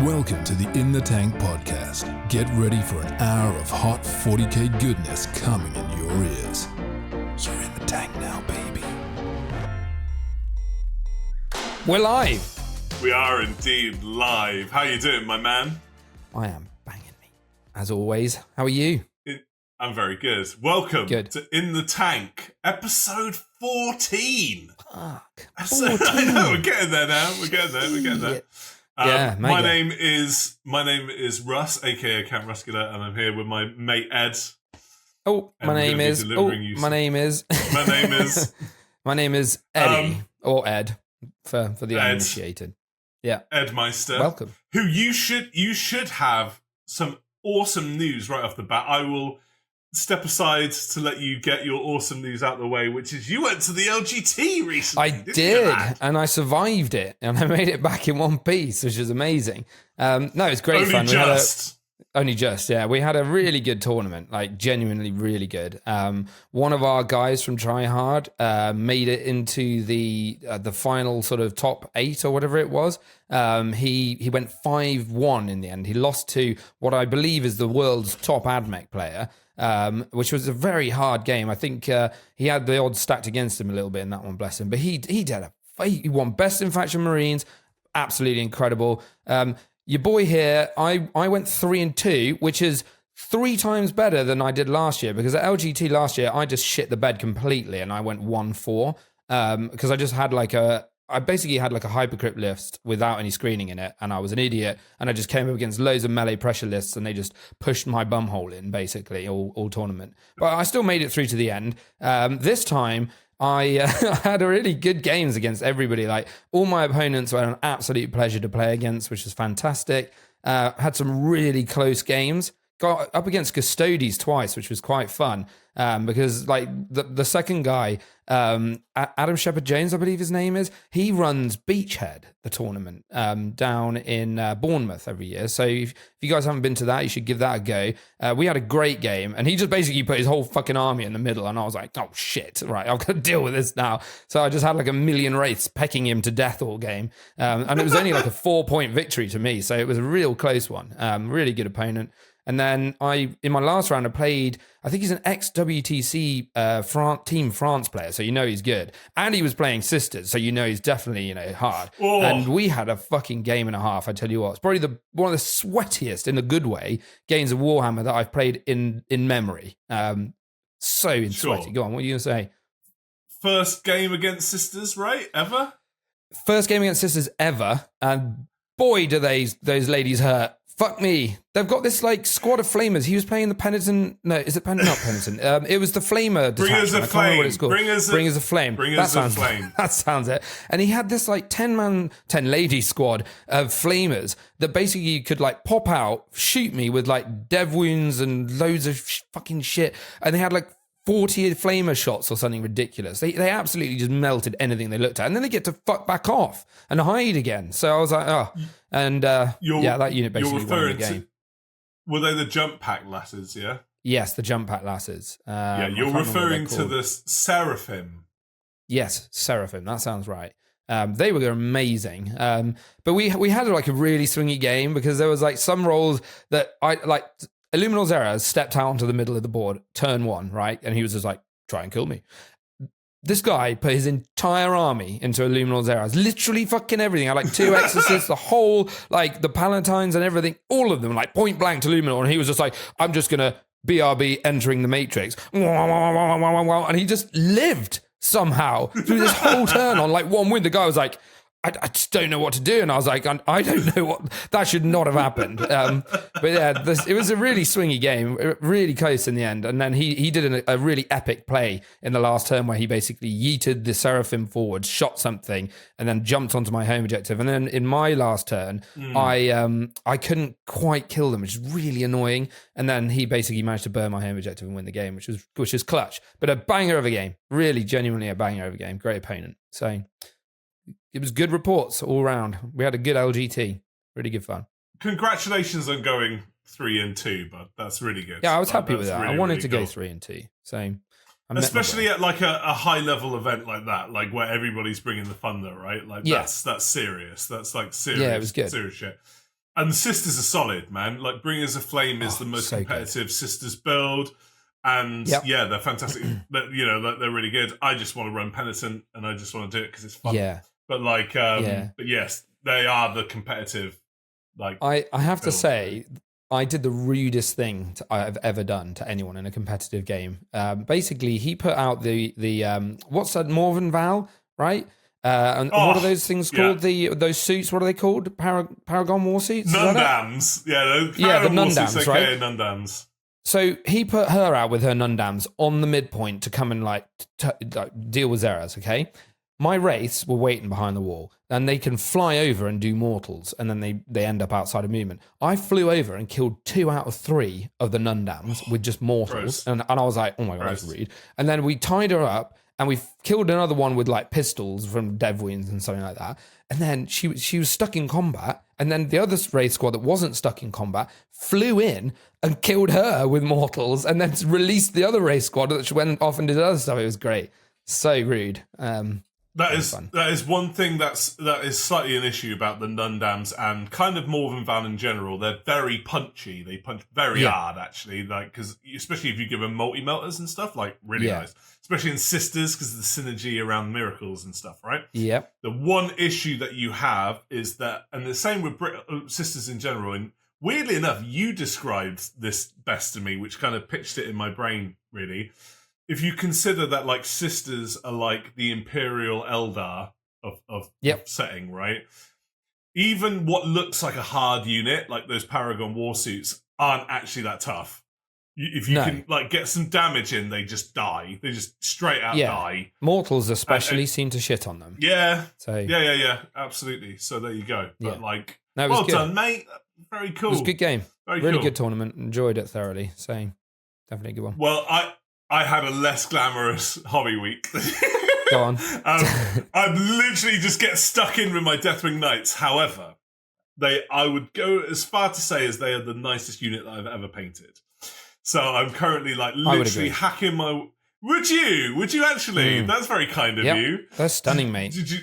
Welcome to the In the Tank podcast. Get ready for an hour of hot 40K goodness coming in your ears. You're in the tank now, baby. We're live. We are indeed live. How you doing, my man? I am banging me, as always. How are you? I'm very good. Welcome to In the Tank, episode 14. Fuck. I know, we're getting there now. We're getting there. My name is Russ, aka Count Ruscular, and I'm here with my mate Ed. My name is Eddie, or Ed for the uninitiated. Yeah, Ed Meister. Welcome. Who you should have some awesome news right off the bat. I will step aside to let you get your awesome news out of the way, which is you went to the LGT recently. I did, and I survived it, and I made it back in one piece, which is amazing. No, it's great fun. Only just, yeah. We had a really good tournament, like genuinely really good. One of our guys from Try Hard made it into the final sort of top 8 or whatever it was. He went 5-1 in the end. He lost to what I believe is the world's top AdMech player, which was a very hard game. I think he had the odds stacked against him a little bit in that one, bless him. But he won Best in Faction Marines, absolutely incredible. Your boy here, I went 3-2, which is 3 times better than I did last year, because at LGT last year, I just shit the bed completely and I went 1-4, because I basically had like a hypercrypt list without any screening in it, and I was an idiot, and I just came up against loads of melee pressure lists, and they just pushed my bumhole in, basically, all tournament. But I still made it through to the end. This time, I had a really good games against everybody. Like, all my opponents were an absolute pleasure to play against, which was fantastic. Had some really close games. Got up against Custodes twice, which was quite fun, because like the second guy, Adam Shepherd-Jones, I believe his name is, he runs Beachhead, the tournament, down in Bournemouth every year. So if you guys haven't been to that, you should give that a go. We had a great game, and he just basically put his whole fucking army in the middle, and I was like, oh shit, right, I've got to deal with this now. So I just had like a million wraiths pecking him to death all game, and it was only like a 4-point victory to me, so it was a real close one. Really good opponent. And then in my last round, I played, I think he's an ex-WTC Team France player, so you know he's good. And he was playing Sisters, so you know he's definitely, hard. Oh. And we had a fucking game and a half, I tell you what. It's probably one of the sweatiest, in a good way, games of Warhammer that I've played in memory. Sweaty. Go on, what are you going to say? First game against Sisters, right? Ever? First game against Sisters ever. And boy, do those ladies hurt. Fuck me. They've got this like squad of flamers. He was playing the Penitent. No, is it not Penitent? It was the Flamer detachment. Bring us a flame. What it's called. Bring us a flame. That sounds it. And he had this like 10 lady squad of flamers that basically could like pop out, shoot me with like dev wounds and loads of fucking shit. And they had like 40 flamer shots or something ridiculous. They absolutely just melted anything they looked at. And then they get to fuck back off and hide again. So I was like, oh. And that unit basically won the game. Were they the jump pack lasses, yeah? Yes, the jump pack lasses. You're referring to the Seraphim. Yes, Seraphim. That sounds right. They were amazing. But we had like a really swingy game, because there was like some rolls that Illuminor Zera stepped out onto the middle of the board, turn 1, right? And he was just like, try and kill me. This guy put his entire army into Illuminor Zera. Literally fucking everything. I had like 2 exorcists, the whole, like the Palatines and everything, all of them, like point blank to Illuminor. And he was just like, I'm just going to BRB entering the Matrix. And he just lived somehow through this whole turn on like 1 win. The guy was like, I just don't know what to do. And I was like, I don't know what, that should not have happened. But yeah, it was a really swingy game, really close in the end. And then he did a really epic play in the last turn where he basically yeeted the Seraphim forward, shot something, and then jumped onto my home objective. And then in my last turn, I couldn't quite kill them, which is really annoying. And then he basically managed to burn my home objective and win the game, which is clutch. But a banger of a game, really genuinely a banger of a game. Great opponent. So it was good reports all around. We had a good LGT. Really good fun. Congratulations on going 3-2, but that's really good. Yeah, I was happy with that. Really, I wanted to go 3-2. So especially at like a high level event like that, like where everybody's bringing the thunder, right? Like that's serious. That's like serious. Yeah, it was good. Serious shit. And the Sisters are solid, man. Like, Bringers of Flame is the most competitive Sisters build. And yeah, they're fantastic. They're really good. I just want to run Penitent, and I just want to do it because it's fun. Yeah. But like, but yes, they are the competitive. Like, I have to build. say, I did the rudest thing I've ever done to anyone in a competitive game. Basically, he put out the what's that, Morven Val, right? And what are those things called? Those suits, what are they called? Paragon War suits? Nundams. Yeah, the Nundams, right? Nundams. So he put her out with her Nundams on the midpoint to come and like deal with Zeras, okay? My race were waiting behind the wall, and they can fly over and do mortals, and then they end up outside of movement. I flew over and killed 2 out of 3 of the Nundams with just mortals, and I was like, oh my God, that's rude. And then we tied her up, and we killed another one with like pistols from Dev Wounds and something like that. And then she was stuck in combat, and then the other raid squad that wasn't stuck in combat flew in and killed her with mortals, and then released the other raid squad that went off and did other stuff. It was great. So rude. That is one thing that is slightly an issue about the Nundams and kind of Morven Val in general. They're very punchy. They punch very hard, actually. Like, because especially if you give them multi-melters and stuff, like really nice. Especially in Sisters, because of the synergy around miracles and stuff, right? Yep. The one issue that you have is that, and the same with Sisters in general. And weirdly enough, you described this best to me, which kind of pitched it in my brain, really. If you consider that, like, Sisters are like the Imperial Eldar of setting, right? Even what looks like a hard unit, like those Paragon Warsuits, aren't actually that tough. If you can, like, get some damage in, they just die. They just straight out die. Mortals especially seem to shit on them. Yeah. So yeah, absolutely. So there you go. But, like, no, well done, mate. Very cool. It was a good game. Really cool. Good tournament. Enjoyed it thoroughly. So definitely a good one. Well, I had a less glamorous hobby week. Go on. I literally just get stuck in with my Deathwing Knights. However, I would go as far to say as they are the nicest unit that I've ever painted. So I'm currently like literally hacking my... Would you actually? That's very kind of you. That's stunning, mate. Did you...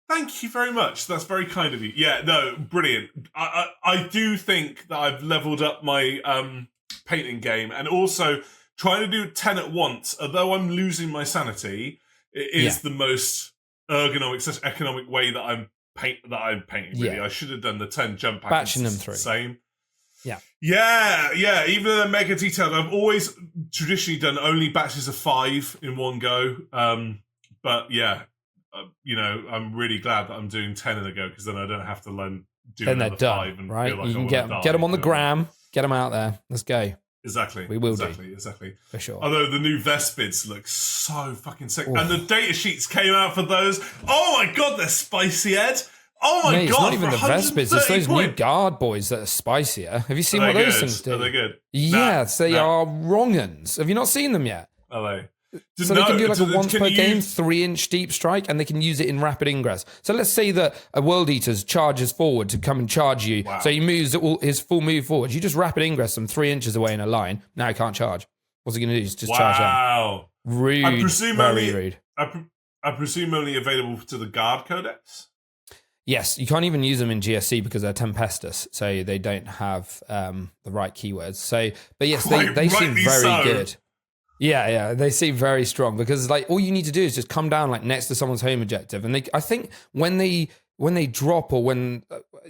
Thank you very much. That's very kind of you. Yeah, no, brilliant. I do think that I've leveled up my painting game, and also trying to do 10 at once, although I'm losing my sanity, it is the most ergonomic, economic way that I'm painting. Really, I should have done the 10 jump packs. Batching them through. Same. Yeah. Even though mega detailed, I've always traditionally done only batches of 5 in one go. But yeah, I'm really glad that I'm doing 10 in a go, because then I don't have to do then another done, 5 and right? feel like You can get them on the gram, get them out there. Let's go. Exactly. We will exactly. For sure. Although the new Vespids look so fucking sick. Oof. And the data sheets came out for those. Oh my God, they're spicy, Ed. Oh my God. It's not even the Vespids, it's those new guard boys that are spicier. Have you seen what those things do? Are they good? Yes, they are wrong-uns. Have you not seen them yet? Are they? So they can do like a once per game 3-inch deep strike, and they can use it in rapid ingress. So let's say that a World Eater charges forward to come and charge you. Wow. So he moves his full move forward. You just rapid ingress them 3 inches away in a line. Now he can't charge. What's he going to do? Just charge them. Wow. Rude. Very rude. I presume only available to the Guard Codex? Yes, you can't even use them in GSC because they're Tempestus, so they don't have the right keywords. So, but yes, they seem very good. Yeah, they seem very strong, because like all you need to do is just come down like next to someone's home objective, and I think when they drop, or when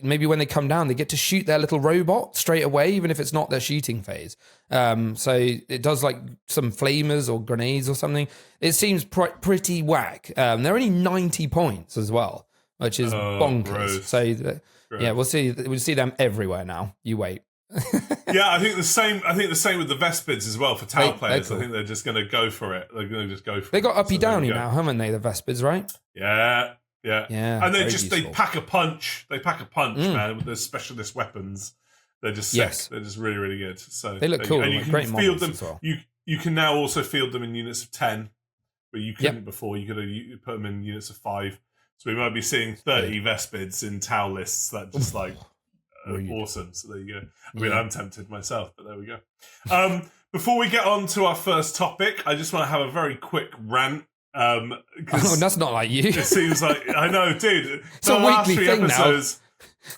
they come down, they get to shoot their little robot straight away, even if it's not their shooting phase. So it does like some flamers or grenades or something. It seems pretty whack. They're only 90 points as well, which is bonkers. Gross. So we'll see them everywhere now. You wait. Yeah, I think the same with the Vespids as well for Tau players. Cool. I think they're just going to go for it. They're going to just go for it. They got uppy downy now, haven't they? The Vespids, right? Yeah. And they pack a punch. They pack a punch, Mm. man, with their specialist weapons. They're just sick. Yes. They're just really, really good. So they look cool. And you like can great field them. As well. You can now also field them in units of 10, but you couldn't before. You could put them in units of 5. So we might be seeing 30 Vespids in Tau lists that just like. Awesome. So there you go. I mean, I'm tempted myself, but there we go. Before we get on to our first topic, I just want to have a very quick rant. That's not like you. It seems like I know, dude. It's a weekly thing episodes,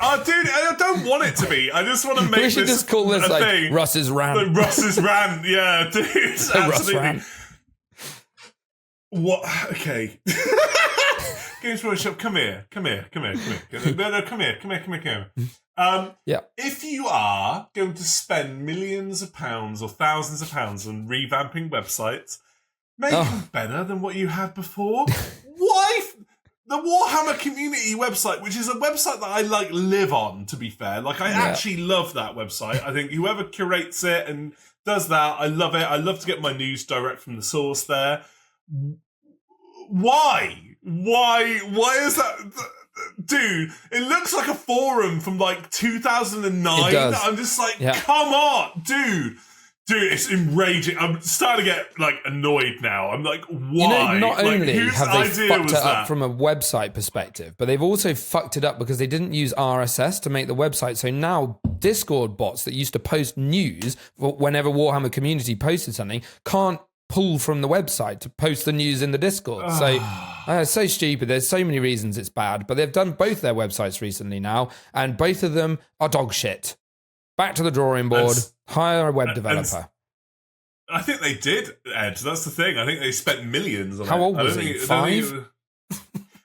Oh, dude, I don't want it to be. I just want to make we should this just call this a like thing. Russ's Rant. Like Russ's Rant, yeah, dude. Absolutely. Rant. What? Okay. Games Workshop, come here. No, come here. Yeah. If you are going to spend millions of pounds or thousands of pounds on revamping websites, make them better than what you had before. Why? The Warhammer community website, which is a website that I live on, to be fair. I actually love that website. I think whoever curates it and does that, I love it. I love to get my news direct from the source there. Why is that? Dude, it looks like a forum from 2009. It does. I'm just come on, dude. Dude, it's enraging. I'm starting to get annoyed now. I'm like, why? Not only have they fucked it up that? from a website perspective, but they've also fucked it up because they didn't use RSS to make the website. So now Discord bots that used to post news whenever Warhammer community posted something can't pull from the website to post the news in the Discord. So it's so stupid. There's so many reasons it's bad, but they've done both their websites recently now, and both of them are dog shit. Back to the drawing board. Hire a web developer. I think they did, Ed. That's the thing. I think they spent millions on it. How old was he? 5?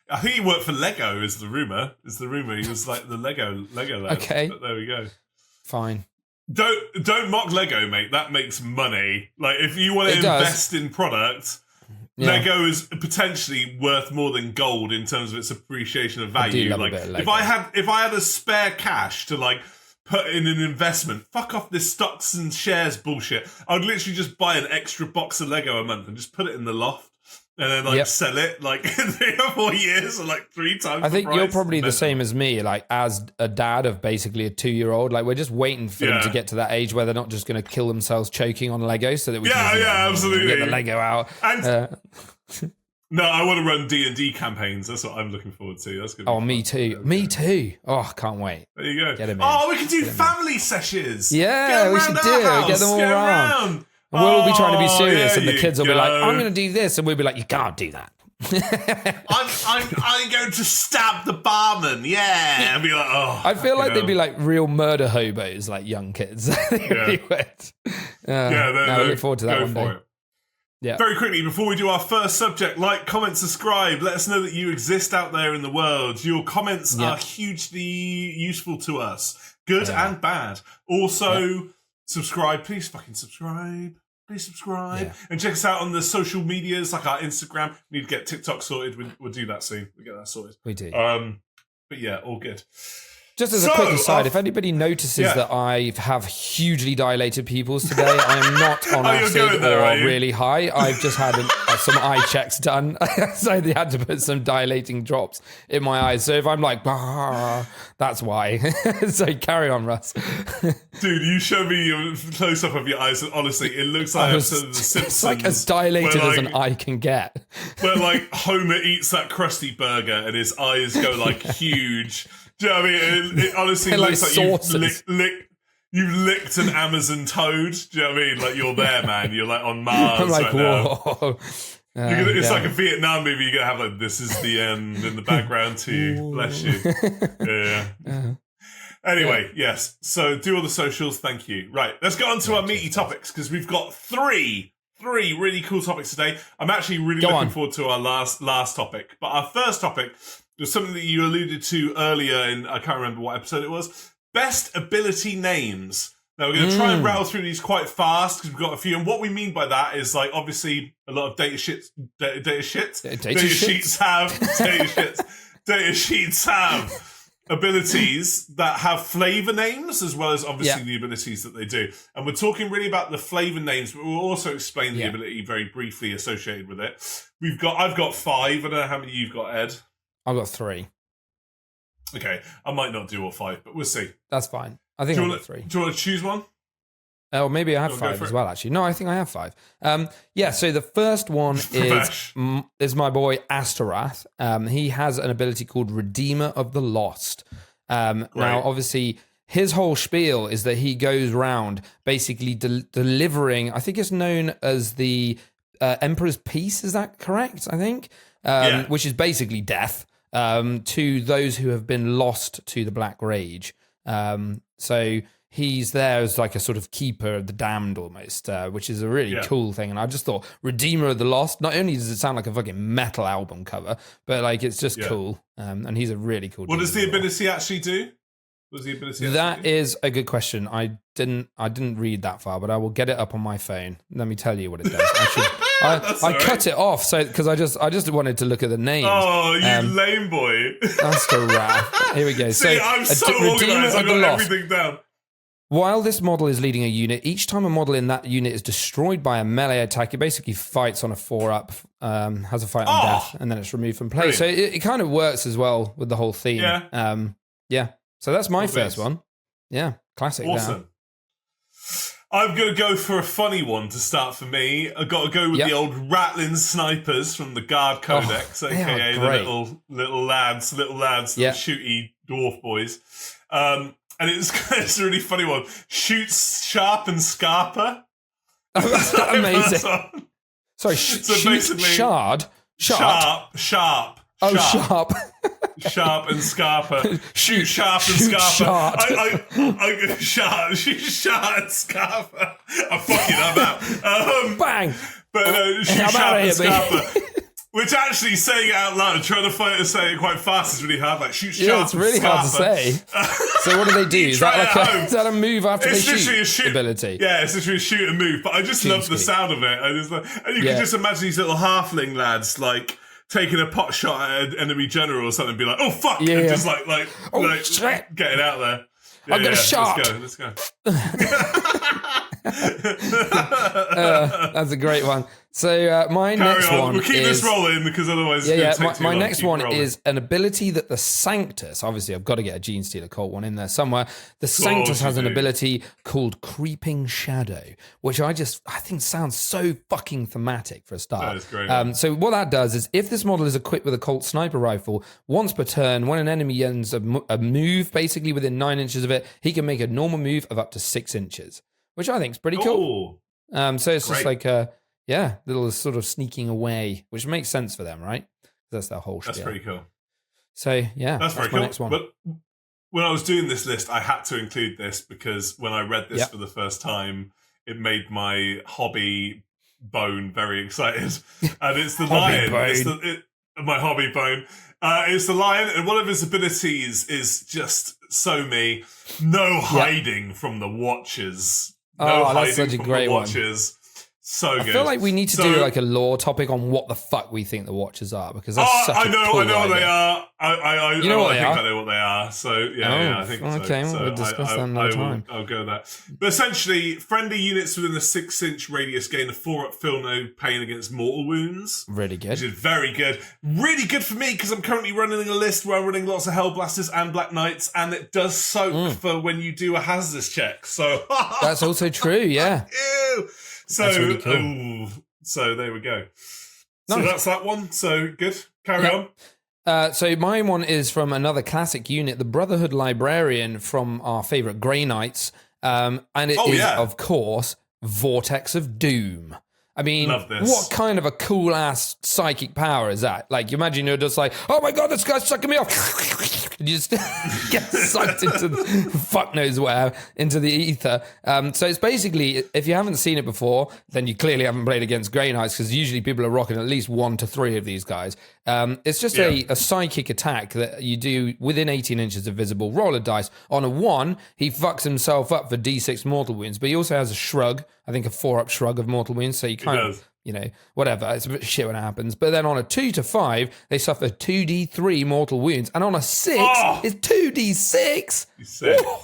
I think he worked for Lego, is the rumour. He was the Lego lad. Okay. But there we go. Fine. Don't mock Lego, mate. That makes money. If you want to invest in product, Lego is potentially worth more than gold in terms of its appreciation of value. I do love a bit of Lego. If I had a spare cash to put in an investment, fuck off this stocks and shares bullshit. I would literally just buy an extra box of Lego a month and just put it in the loft and then sell it in 3 or 4 years or 3 times. I think you're probably the same as me, as a dad of basically a 2-year-old. We're just waiting for them to get to that age where they're not just going to kill themselves choking on Lego so that we can absolutely get the Lego out. And no, I want to run D&D campaigns. That's what I'm looking forward to. That's good. Oh, me too. Me too. Oh, can't wait. There you go. Get him in. Oh, we can do family sessions. Yeah, we should do it. Get them all around. And we'll all be trying to be serious, and the kids will be like, "I'm going to do this," and we'll be like, "You can't do that." I'm going to stab the barman. Yeah, I'd be like, oh. I feel like they'd be real murder hobos, young kids. I look forward to that one day. Yeah. Very quickly, before we do our first subject, comment, subscribe. Let us know that you exist out there in the world. Your comments are hugely useful to us, good and bad. Also, subscribe. Please fucking subscribe. Please subscribe. Yeah. And check us out on the social medias, our Instagram. We need to get TikTok sorted. We'll do that soon. We'll get that sorted. We do. But yeah, all good. Just as a quick aside, if anybody notices that I have hugely dilated pupils today, I am not on acid or really high. I've just had some eye checks done, so they had to put some dilating drops in my eyes. So if I'm that's why. So carry on, Russ. Dude, you show me your close-up of your eyes, and honestly, it looks like The Simpsons. It's as dilated as an eye can get. Where Homer eats that crusty burger and his eyes go huge. Do you know what I mean? It honestly looks like you've licked an Amazon toad. Do you know what I mean? You're there, man. You're on Mars right whoa. now. It's like a Vietnam movie. You're going to have this is the end in the background too. Bless you. Yeah. Anyway, yes. So do all the socials. Thank you. Right. Let's get on to our meaty topics because we've got three really cool topics today. I'm actually really looking forward to our last topic. But our first topic was something that you alluded to earlier in, I can't remember what episode it was, best ability names. Now, we're going to try and rattle through these quite fast because we've got a few. And what we mean by that is, obviously, a lot of data sheets have abilities that have flavor names as well as, obviously, the abilities that they do. And we're talking really about the flavor names, but we'll also explain the ability very briefly associated with it. I've got 5. I don't know how many you've got, Ed. I've got 3. Okay, I might not do all 5, but we'll see. That's fine. I think I've got 3. Do you want to choose one? Oh, maybe I have 5 as well, actually. No, I think I have 5. So the first one is my boy Astorath. He has an ability called Redeemer of the Lost. Now, obviously, his whole spiel is that he goes around basically delivering, I think it's known as the Emperor's Peace, is that correct? I think? Which is basically death. to those who have been lost to the Black Rage. So he's there as like a sort of keeper of the damned almost, which is a really cool thing. And I just thought Redeemer of the Lost, not only does it sound like a fucking metal album cover, but like it's just cool. And he's a really cool What does the ability actually do? That is a good question. I didn't read that far, but I will get it up on my phone. Let me tell you what it does. I cut it off because I just wanted to look at the names. Oh, you lame boy! That's the wrath. Here we go. See, I'm so organised. I got everything down. While this model is leading a unit, each time a model in that unit is destroyed by a melee attack, it basically fights on a 4-up, has a fight on death, and then it's removed from play. Brilliant. So it kind of works as well with the whole theme. Yeah. So that's my first one. Yeah, classic. Awesome. I'm going to go for a funny one to start for me. I've got to go with the old Rattling Snipers from the Guard Codex, aka the little lads, little shooty dwarf boys. And it's a really funny one. Shoots Sharp and Scarper. Amazing. Sorry, so basically, Shard? Sharp. Oh, Sharp. Sharp and Scarper. Shoot Sharp and Scarper. Shoot Sharp and Scarper. I'm out. Bang. But shoot Sharp and Scarper. Which actually, saying it out loud, trying to fight and say it quite fast is really hard. Like, shoot Sharp and Scarper. It's really hard to say. So what do they do? Is that a move after they shoot ability? Yeah, it's literally a shoot and move. But I just love the sound of it. And you can just imagine these little halfling lads, like, taking a pot shot at an enemy general or something and be like, oh, fuck! And just like getting out there. Yeah, I've got a shot. Let's go. That's a great one. So my next one we'll keep this rolling because otherwise my next one is an ability that the Sanctus, obviously I've got to get a Gene Stealer cult one in there somewhere. The Sanctus has an ability called Creeping Shadow, which I think sounds so fucking thematic for a start. That is great. So what that does is if this model is equipped with a Colt sniper rifle, once per turn, when an enemy ends a move basically within 9 inches of it, he can make a normal move of up to 6 inches, which I think is pretty cool. So it's just like little sort of sneaking away, which makes sense for them, right? That's their whole spiel. That's pretty cool. So that's very my cool. next one. But when I was doing this list, I had to include this because when I read this for the first time, it made my hobby bone very excited. And it's the lion. My hobby bone. It's the lion, and one of his abilities is just so me. No hiding from the Watchers. That's such a great one. So good. I feel like we need to do like a lore topic on what the fuck we think the Watchers are, because that's such a cool I know idea. what they are. I know what they are. So I think so. Okay, we'll discuss that another time. I'll go with that. But essentially, friendly units within the 6-inch radius gain a 4-up feel no pain against mortal wounds. Really good. Which is very good. Really good for me because I'm currently running a list where I'm running lots of Hellblasters and Black Knights, and it does soak for when you do a hazardous check. So that's also true. Yeah. Ew. So, really cool. So there we go. Nice. So that's that one. So good. Carry on. So my one is from another classic unit, the Brotherhood Librarian from our favourite Grey Knights. And it is, of course, Vortex of Doom. I mean, what kind of a cool-ass psychic power is that? Like, you imagine you're just like, oh my God, this guy's sucking me off. You just get sucked into fuck knows where, into the ether. So it's basically, if you haven't seen it before, then you clearly haven't played against Grey Knights, because usually people are rocking at least 1 to 3 of these guys. It's just a psychic attack that you do within 18 inches of visible. Roll a dice. On a 1, he fucks himself up for D6 mortal wounds, but he also has a shrug, I think a 4-up shrug of mortal wounds, so you kind of, whatever, it's a bit shit when it happens. But then on a 2 to 5, they suffer 2d3 mortal wounds, and on a 6, it's 2d6.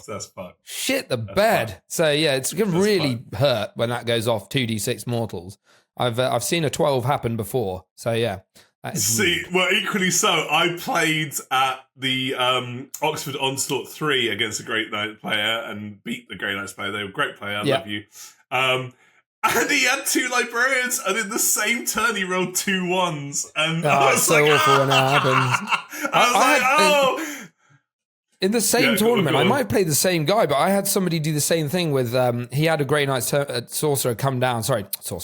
That's fucked. Shit the bed. Fucked. So yeah, it's going to really hurt when that goes off 2d6 mortals. I've seen a 12 happen before, so yeah. Equally so. I played at the Oxford Onslaught 3 against a Grey Knight player and beat the Grey Knights player. They were a great player. I love you. And he had 2 librarians, and in the same turn he rolled 2 1s. And I was so awful when that happens. In the same tournament, I might play the same guy, but I had somebody do the same thing with, he had a Grey Knight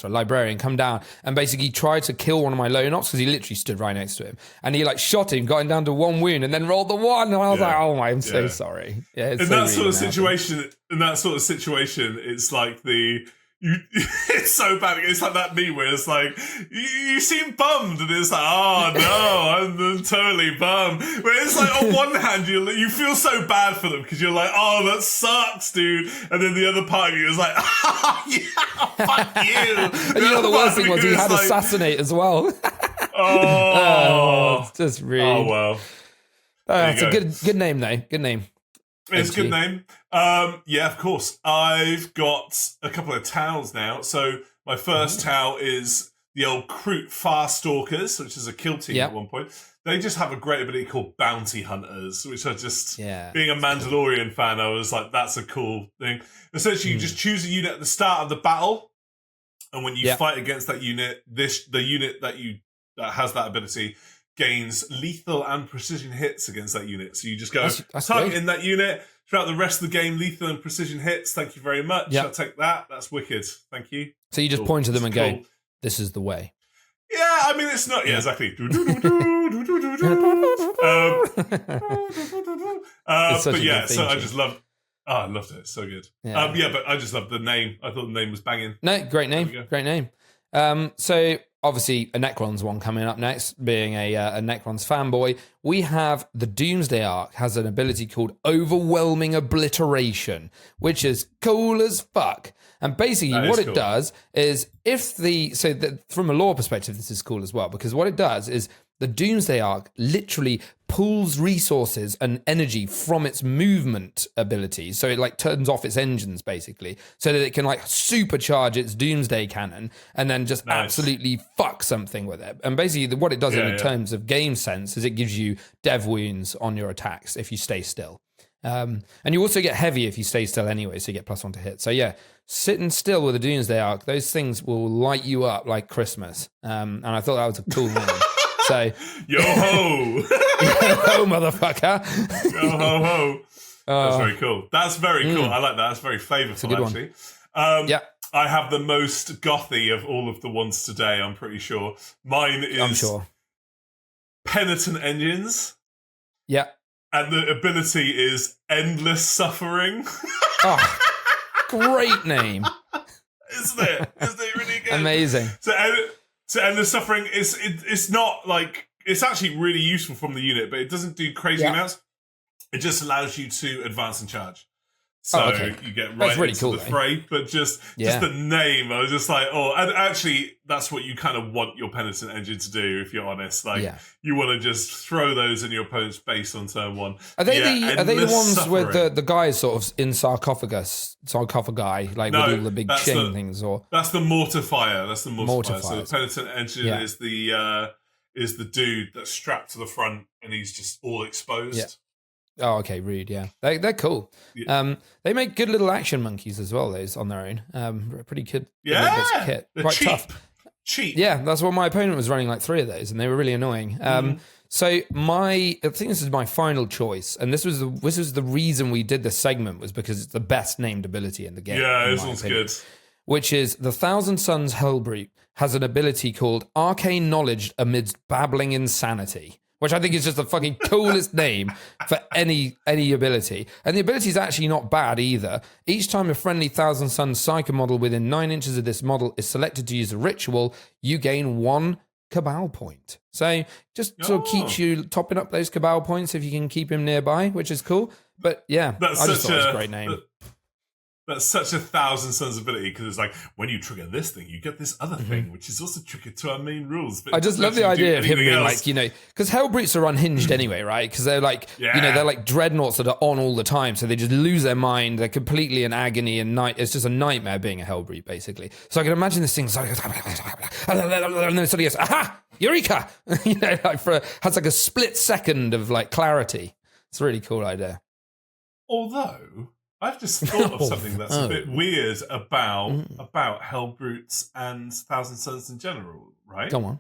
Librarian come down and basically tried to kill one of my lone ops because he literally stood right next to him. And he like shot him, got him down to 1 wound and then rolled the 1. And I was like, oh my, I'm so sorry. Yeah, it's in that sort of situation, it's like it's so bad. It's like that meme where it's like, you seem bummed, and it's like, oh no, I'm totally bummed. Where it's like, on one hand, you feel so bad for them because you're like, oh, that sucks, dude. And then the other part of you is like, oh yeah, fuck you. And you know the worst thing was he had assassinate as well. It's just really. Oh well. It's a good name though. Good name. It's a good name. Yeah, of course. I've got a couple of towels now. So my first towel is the old Kroot Farstalkers, which is a kill team at one point. They just have a great ability called Bounty Hunters, which are just, being a Mandalorian fan, I was like, that's a cool thing. Essentially, you just choose a unit at the start of the battle, and when you fight against that unit, the unit that has that ability gains lethal and precision hits against that unit. So you just go targeting that unit throughout the rest of the game, lethal and precision hits. Thank you very much. I'll take that. That's wicked. Thank you. So you just point to them and go, this is the way. Yeah, I mean, it's not... Yeah, exactly. But yeah, so I just love... Oh, I loved it. It's so good. Yeah, but I just loved the name. I thought the name was banging. No, great name. Great name. So obviously a Necrons one coming up next, being a Necrons fanboy. We have the Doomsday Arc has an ability called Overwhelming Obliteration, which is cool as fuck. And basically what it does is from a lore perspective, this is cool as well, because what it does is the Doomsday Arc literally pulls resources and energy from its movement abilities. So it like turns off its engines basically so that it can like supercharge its Doomsday cannon and then just absolutely fuck something with it. And basically what it does in terms of game sense is it gives you dev wounds on your attacks if you stay still. And you also get heavy if you stay still anyway, so you get +1 to hit. So yeah, sitting still with a Doomsday Arc, those things will light you up like Christmas. And I thought that was a cool name. So, yo ho, yo ho, motherfucker, yo ho ho. That's very cool. That's very cool. I like that. That's very flavorful, actually. I have the most gothy of all of the ones today. I'm pretty sure. Mine is. I'm sure. Penitent Engines. Yeah. And the ability is Endless Suffering. Oh, great name. Isn't it? Isn't it really good? Amazing. So Endless Suffering it's not like, it's actually really useful from the unit, but it doesn't do crazy amounts. It just allows you to advance and charge. So you get right into the fray, but just the name, I was just like, and actually that's what you kind of want your Penitent Engine to do, if you're honest. Like you want to just throw those in your opponent's base on turn 1. Are they the ones with the guys sort of in sarcophagi, like with all the big chain things? Or that's the Mortifier. That's the Mortifier. So the Penitent Engine is the dude that's strapped to the front and he's just all exposed. Yeah. Oh, okay, rude, yeah. They're cool. Yeah. They make good little action monkeys as well, those on their own. Pretty good. Kit. Quite cheap. Tough. Cheap. Yeah, that's what my opponent was running, like 3 of those, and they were really annoying. So I think this is my final choice, and this was the reason we did this segment, was because it's the best named ability in the game. Yeah, this one's good. Which is the Thousand Suns Hellbrute has an ability called Arcane Knowledge Amidst Babbling Insanity, which I think is just the fucking coolest name for any ability. And the ability is actually not bad either. Each time a friendly Thousand Suns Psycho model within 9 inches of this model is selected to use a ritual, you gain 1 Cabal point. So just sort of keeps you topping up those Cabal points if you can keep him nearby, which is cool. But yeah, I just thought it was a great name. That's such a Thousand Suns ability, because it's like, when you trigger this thing, you get this other thing, which is also triggered to our main rules. But I just love the idea of him being like, because Hellbrutes are unhinged anyway, right? Because they're like, they're like dreadnoughts that are on all the time, so they just lose their mind. They're completely in agony and it's just a nightmare being a Hellbrute, basically. So I can imagine this thing, and then it suddenly goes, aha, eureka! Has like a split second of like clarity. It's a really cool idea. Although I've just thought of something that's a bit weird about Hellbrutes and Thousand Suns in general, right? Go on.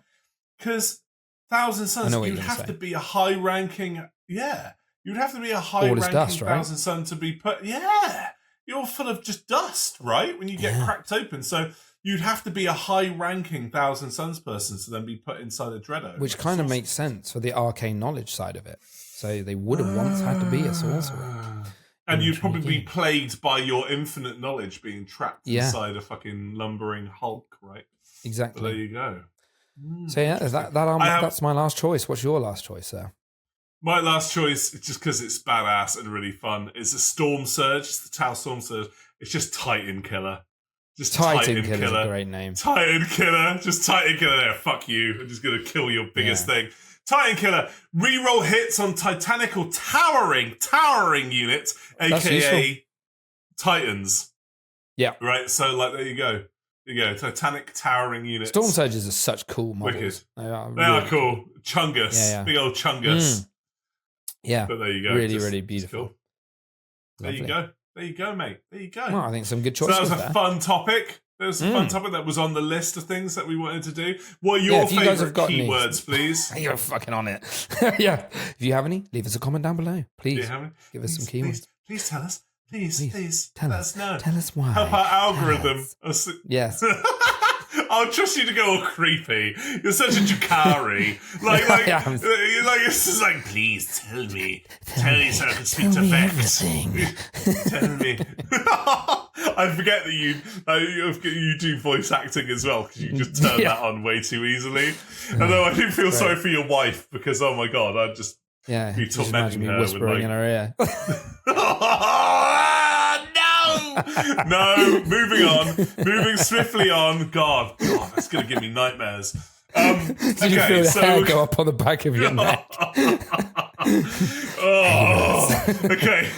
Because Thousand Suns, you'd have to be a high-ranking... Yeah. You'd have to be a high-ranking dust, right? Thousand Sun to be put... Yeah! You're full of just dust, right? When you get cracked open. So you'd have to be a high-ranking Thousand Suns person to then be put inside a Dreado. Which kind of makes sense for the arcane knowledge side of it. So they would have once had to be a sorcerer. And you'd probably be plagued by your infinite knowledge being trapped inside a fucking lumbering Hulk, right? Exactly. So there you go. So yeah, that's my last choice. What's your last choice, sir? My last choice, just because it's badass and really fun, is a Storm Surge. It's the Tau Storm Surge. It's just Titan Killer. Just Titan Killer's a great name. Titan Killer. Just Titan Killer there. Fuck you. I'm just going to kill your biggest thing. Titan Killer. Reroll hits on Titanic or towering units, a.k.a. Titans. Yeah. Right, so like there you go. There you go. Titanic towering units. Storm Surges are such cool models. Wicked. They are cool. Cool. Chungus. Big old Chungus. Yeah. But there you go. Really beautiful. Cool. There you go. There you go, mate. There you go. Well, I think some good choices. So that was a fun topic. There was a fun topic that was on the list of things that we wanted to do. What are your favourite keywords, please? You're fucking on it. Yeah. If you have any, leave us a comment down below. Please give us some keywords. Please tell us. Please tell let us. us know. Tell us why. Help our algorithm. Yes. I'll trust you to go all creepy. You're such a Jakari. It's just like, please tell me so I can speak to Vex. Tell me. I forget that you do voice acting as well, because you just turn that on way too easily. Although I do feel sorry for your wife, because oh my god, I'd just be tormenting her whispering in her ear. No, moving swiftly on. God, that's going to give me nightmares. Did you feel the hair go up on the back of your neck? Okay.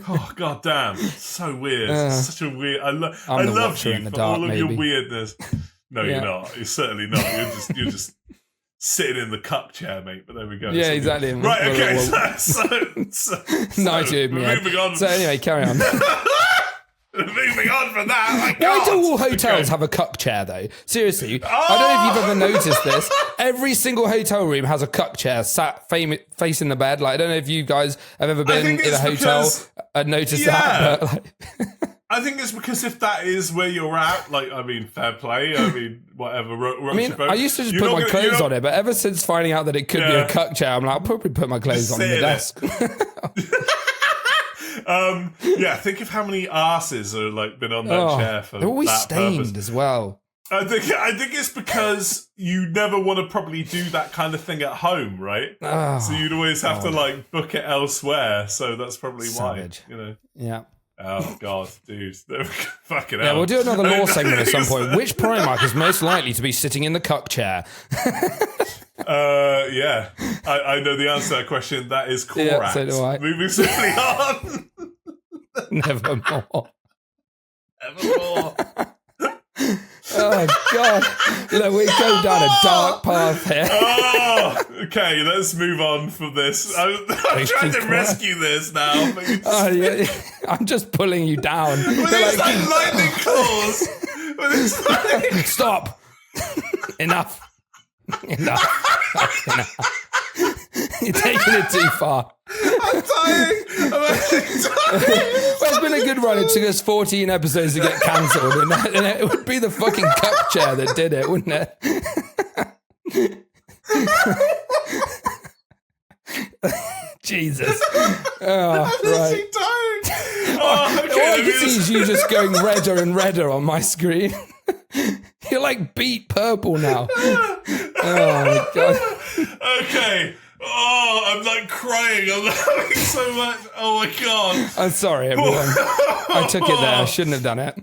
Oh, god damn. So weird. Such a weird... I love you for all of your weirdness. No, you're not. You're certainly not. You're just sitting in the cuck chair, mate. But there we go. Yeah, exactly. Right, okay. So moving on. So anyway, carry on. Moving on from that, why do all hotels have a cuck chair, though? Seriously, I don't know if you've ever noticed this. Every single hotel room has a cuck chair sat facing the bed. Like, I don't know if you guys have ever been in a hotel and noticed that. But, I think it's because if that is where you're at, like, I mean, fair play. I mean, whatever. I used to just put my clothes on it, but ever since finding out that it could be a cuck chair, I'm like, I'll probably put my clothes on the desk. Think of how many asses are like been on that chair for they're always that stained purpose. As well. I think it's because you never want to probably do that kind of thing at home, right? So you'd always have to like book it elsewhere. So that's probably Savage. Why, you know. Yeah. Oh god, dude, fucking hell. Yeah, we'll do another lore segment at some point. Which Primarch is most likely to be sitting in the cuck chair? Yeah, I know the answer to that question. That is Korax. Yeah, so do I. Moving swiftly on. Nevermore. Nevermore. Oh god! Look, we go down a dark path here. Okay, let's move on from this. I'm trying to rescue this now. But I'm just pulling you down. With these like lightning claws. Stop! Enough. You're taking it too far. I'm dying. I'm actually dying. Well, it's been a good run. It took us 14 episodes to get cancelled, and it would be the fucking cup chair that did it, wouldn't it? Jesus. Oh, right. Dying. All I can see is you just going redder and redder on my screen. You're like beet purple now. Oh my god. Okay. Oh, I'm like crying. I'm laughing so much. Oh my god. I'm sorry, everyone. I took it there. I shouldn't have done it.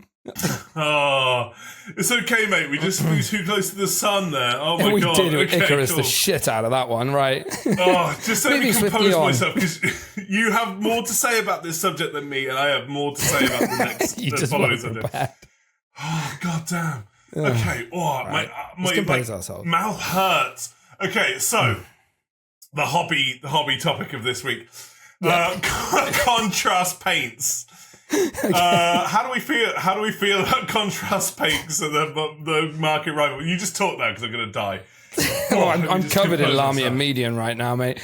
Oh, it's okay, mate. We just flew too close to the sun there. Oh my god. We did Icarus the shit out of that one, right? Oh, just let me compose myself, because you have more to say about this subject than me, and I have more to say about the next the following subject. Oh god damn. Okay. Oh, right. my mouth hurts. Okay, so the hobby topic of this week. Contrast paints. Okay. How do we feel about contrast paints at the market rival? You just talk now because I'm going to die. I'm covered in Lamia Median right now, mate.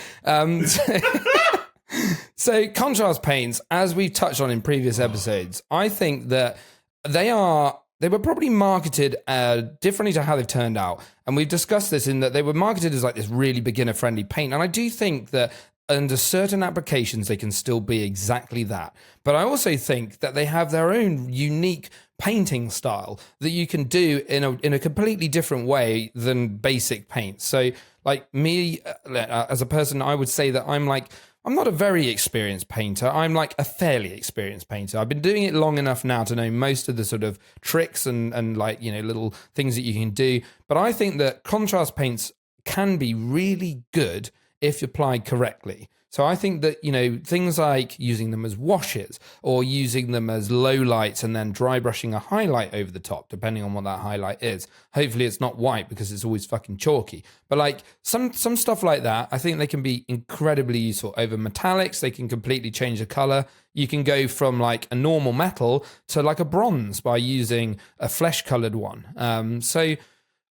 So contrast paints, as we've touched on in previous episodes, I think that they were probably marketed differently to how they've turned out. And we've discussed this in that they were marketed as like this really beginner-friendly paint. And I do think that under certain applications, they can still be exactly that. But I also think that they have their own unique painting style that you can do in a completely different way than basic paint. So like me, as a person, I would say that I'm not a very experienced painter. I'm like a fairly experienced painter. I've been doing it long enough now to know most of the sort of tricks and like, you know, little things that you can do. But I think that contrast paints can be really good if applied correctly. So I think that, you know, things like using them as washes or using them as low lights and then dry brushing a highlight over the top, depending on what that highlight is. Hopefully it's not white because it's always fucking chalky. But like some stuff like that, I think they can be incredibly useful. Over metallics, they can completely change the color. You can go from like a normal metal to like a bronze by using a flesh colored one. So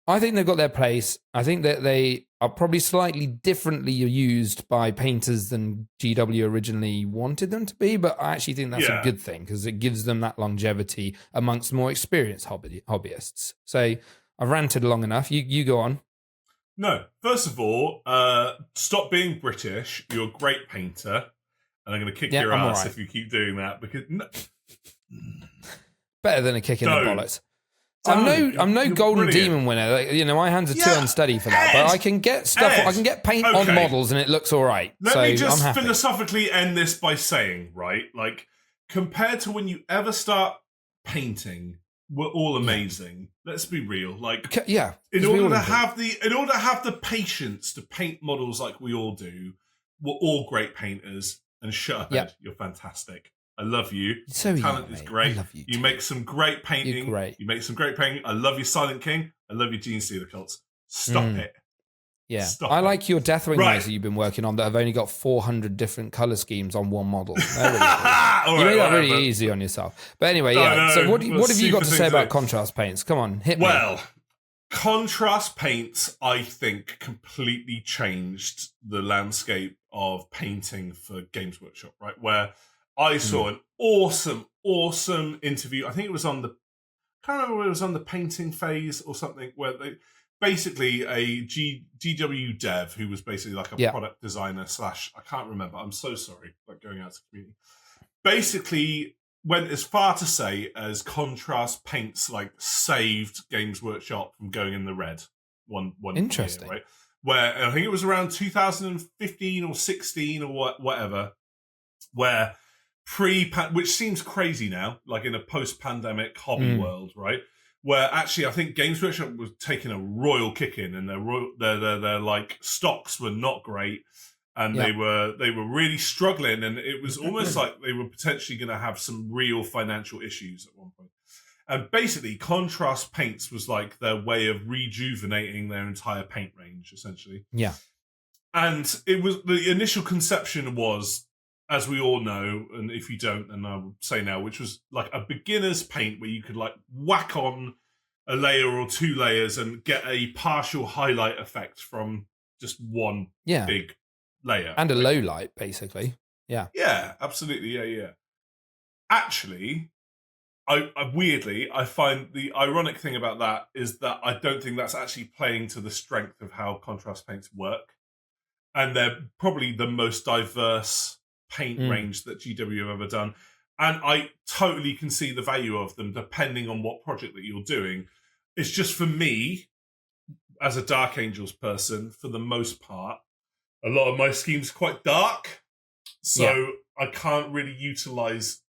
I think they've got their place. I think that they are probably slightly differently used by painters than GW originally wanted them to be, but I actually think that's a good thing because it gives them that longevity amongst more experienced hobbyists. So I've ranted long enough. You go on. No, first of all, stop being British. You're a great painter, and I'm going to kick your ass if you keep doing that. Because better than a kick in the bollocks. I'm no golden demon winner. Like, you know, my hands are too unsteady for that. But I can get stuff. I can get paint on models, and it looks all right. Let me just philosophically end this by saying, right, like compared to when you ever start painting, we're all amazing. Let's be real. Like, in order to have the patience to paint models like we all do, we're all great painters. And shut up, you're fantastic. I love you. So talent is great. I love you. You make some great painting. You're great. You make some great painting. I love you, Silent King. I love you, Gene Stealer Cults. Stop it. Yeah. Stop I it. like your Deathwing knives that you've been working on that have only got 400 different color schemes on one model. Really cool. You made that really easy on yourself. But anyway, So what have you got to say about contrast paints? Come on, hit me. Well, contrast paints, I think, completely changed the landscape of painting for Games Workshop, right? Where I saw an awesome interview. I think it was on I can't remember whether it was on the painting phase or something, where they basically a GW dev who was basically like a product designer / I can't remember. I'm so sorry, like going out to community. Basically went as far to say as contrast paints like saved Games Workshop from going in the red one Interesting. year, right? Where I think it was around 2015 or 16 or whatever, where which seems crazy now, like in a post-pandemic hobby world, right? Where actually I think Games Workshop was taking a royal kick in, and their like stocks were not great, and they were really struggling, and it was almost like they were potentially going to have some real financial issues at one point. And basically, contrast paints was like their way of rejuvenating their entire paint range, essentially. Yeah, and it was the initial conception was, as we all know, and if you don't, then I will say now, which was like a beginner's paint where you could like whack on a layer or two layers and get a partial highlight effect from just one big layer. And a low light, basically. Yeah. Yeah, absolutely. Yeah. Actually, I weirdly, I find the ironic thing about that is that I don't think that's actually playing to the strength of how contrast paints work. And they're probably the most diverse paint range that GW have ever done, and I totally can see the value of them depending on what project that you're doing. It's just for me, as a Dark Angels person, for the most part, a lot of my schemes are quite dark, so I can't really utilize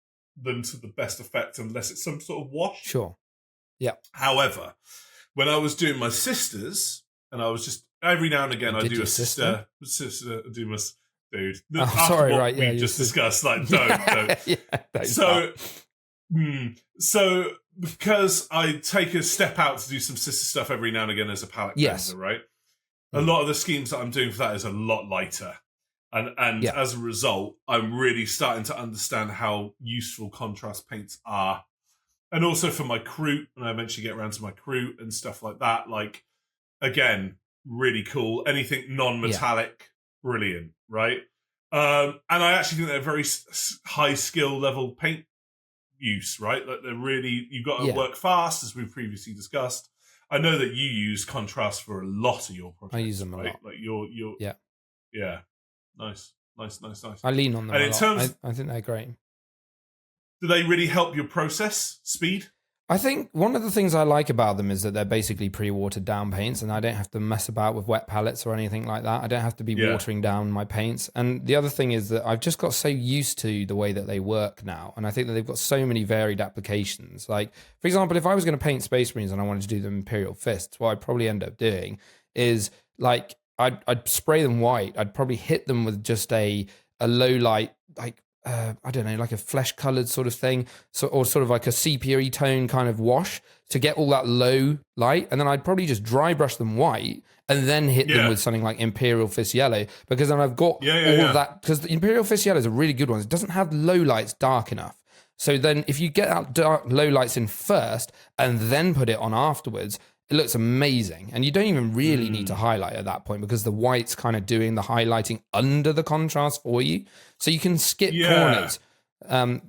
them to the best effect unless it's some sort of wash. Sure. Yeah. However, when I was doing my sisters, and I was just every now and again I do a sister, I do my dude. Sorry, right? We just discussed, like, don't. So because I take a step out to do some sister stuff every now and again as a palette cleanser, right? A lot of the schemes that I'm doing for that is a lot lighter, and as a result, I'm really starting to understand how useful contrast paints are, and also for my crew. And I eventually get around to my crew and stuff like that. Like, again, really cool. Anything non-metallic. Brilliant, right? And I actually think they're very high skill level paint use, right? Like they're really, you've got to work fast, as we've previously discussed. I know that you use contrast for a lot of your projects. I use them right? a lot. Like yeah. Nice. I lean on them and a in lot. Terms, I think they're great. do they really help your process speed? I think one of the things I like about them is that they're basically pre-watered down paints, and I don't have to mess about with wet palettes or anything like that. I don't have to be watering down my paints. And the other thing is that I've just got so used to the way that they work now, and I think that they've got so many varied applications. Like, for example, if I was going to paint Space Marines and I wanted to do the Imperial Fists, what I'd probably end up doing is, like, I'd spray them white. I'd probably hit them with just a low light, like, I don't know, like a flesh colored sort of thing, or sort of like a sepia tone kind of wash to get all that low light. And then I'd probably just dry brush them white and then hit them with something like Imperial Fist Yellow, because then I've got all of that. Because the Imperial Fist Yellow is a really good one. It doesn't have low lights dark enough. So then if you get that dark low lights in first and then put it on afterwards, it looks amazing. And you don't even really need to highlight at that point, because the white's kind of doing the highlighting under the contrast for you. So you can skip corners,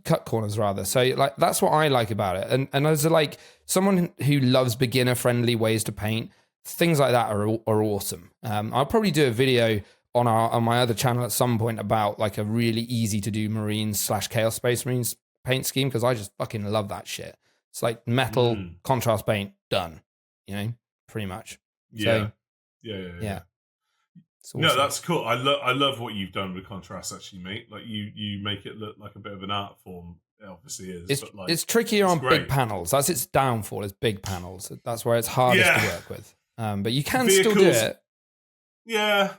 cut corners rather. So like that's what I like about it. And as like someone who loves beginner friendly ways to paint, things like that are awesome. I'll probably do a video on my other channel at some point about like a really easy to do Marines/Chaos Space Marines paint scheme, because I just fucking love that shit. It's like metal contrast paint done. You know, pretty much. Yeah. Awesome. No, that's cool. I love what you've done with contrast, actually, mate. Like you make it look like a bit of an art form. It obviously is. It's trickier on big panels. That's its downfall, is big panels. That's where it's hardest to work with. But you can still do it. Yeah.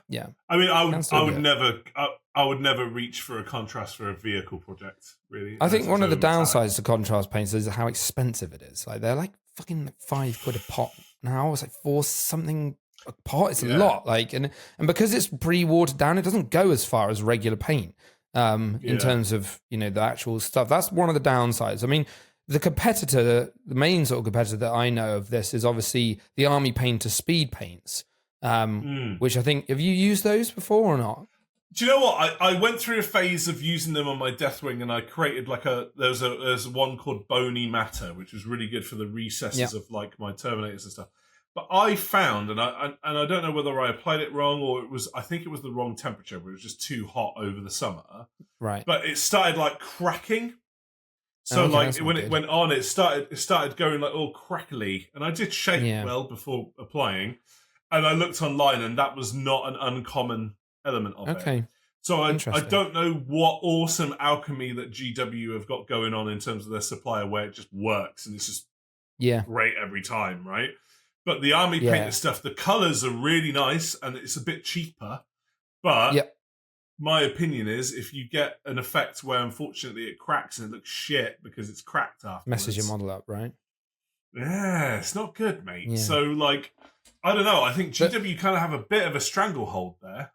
I mean, I would never reach for a contrast for a vehicle project. Really, I think one of the downsides to contrast paints is how expensive it is. Like they're like fucking £5 a pot now. It's like $4 something a pot. It's a lot. Like and because it's pre-watered down, it doesn't go as far as regular paint. In terms of the actual stuff. That's one of the downsides. I mean, the main sort of competitor that I know of this is obviously the Army Painter speed paints. Which I think, have you used those before or not? Do you know what? I went through a phase of using them on my Deathwing, and I created like there's one called Bony Matter, which was really good for the recesses of like my Terminators and stuff. But I found, and I don't know whether I applied it wrong or I think it was the wrong temperature, but it was just too hot over the summer. Right. But it started like cracking. So like when it went on, it started going like all crackly, and I did shake well before applying. And I looked online, and that was not an uncommon element of it. So I don't know what awesome alchemy that GW have got going on in terms of their supplier, where it just works and it's just great every time, right? But the Army Painter stuff, the colours are really nice, and it's a bit cheaper. But my opinion is, if you get an effect where unfortunately it cracks and it looks shit because it's cracked afterwards, messes your model up, right? Yeah, it's not good, mate. Yeah. So like, I don't know. I think GW kind of have a bit of a stranglehold there.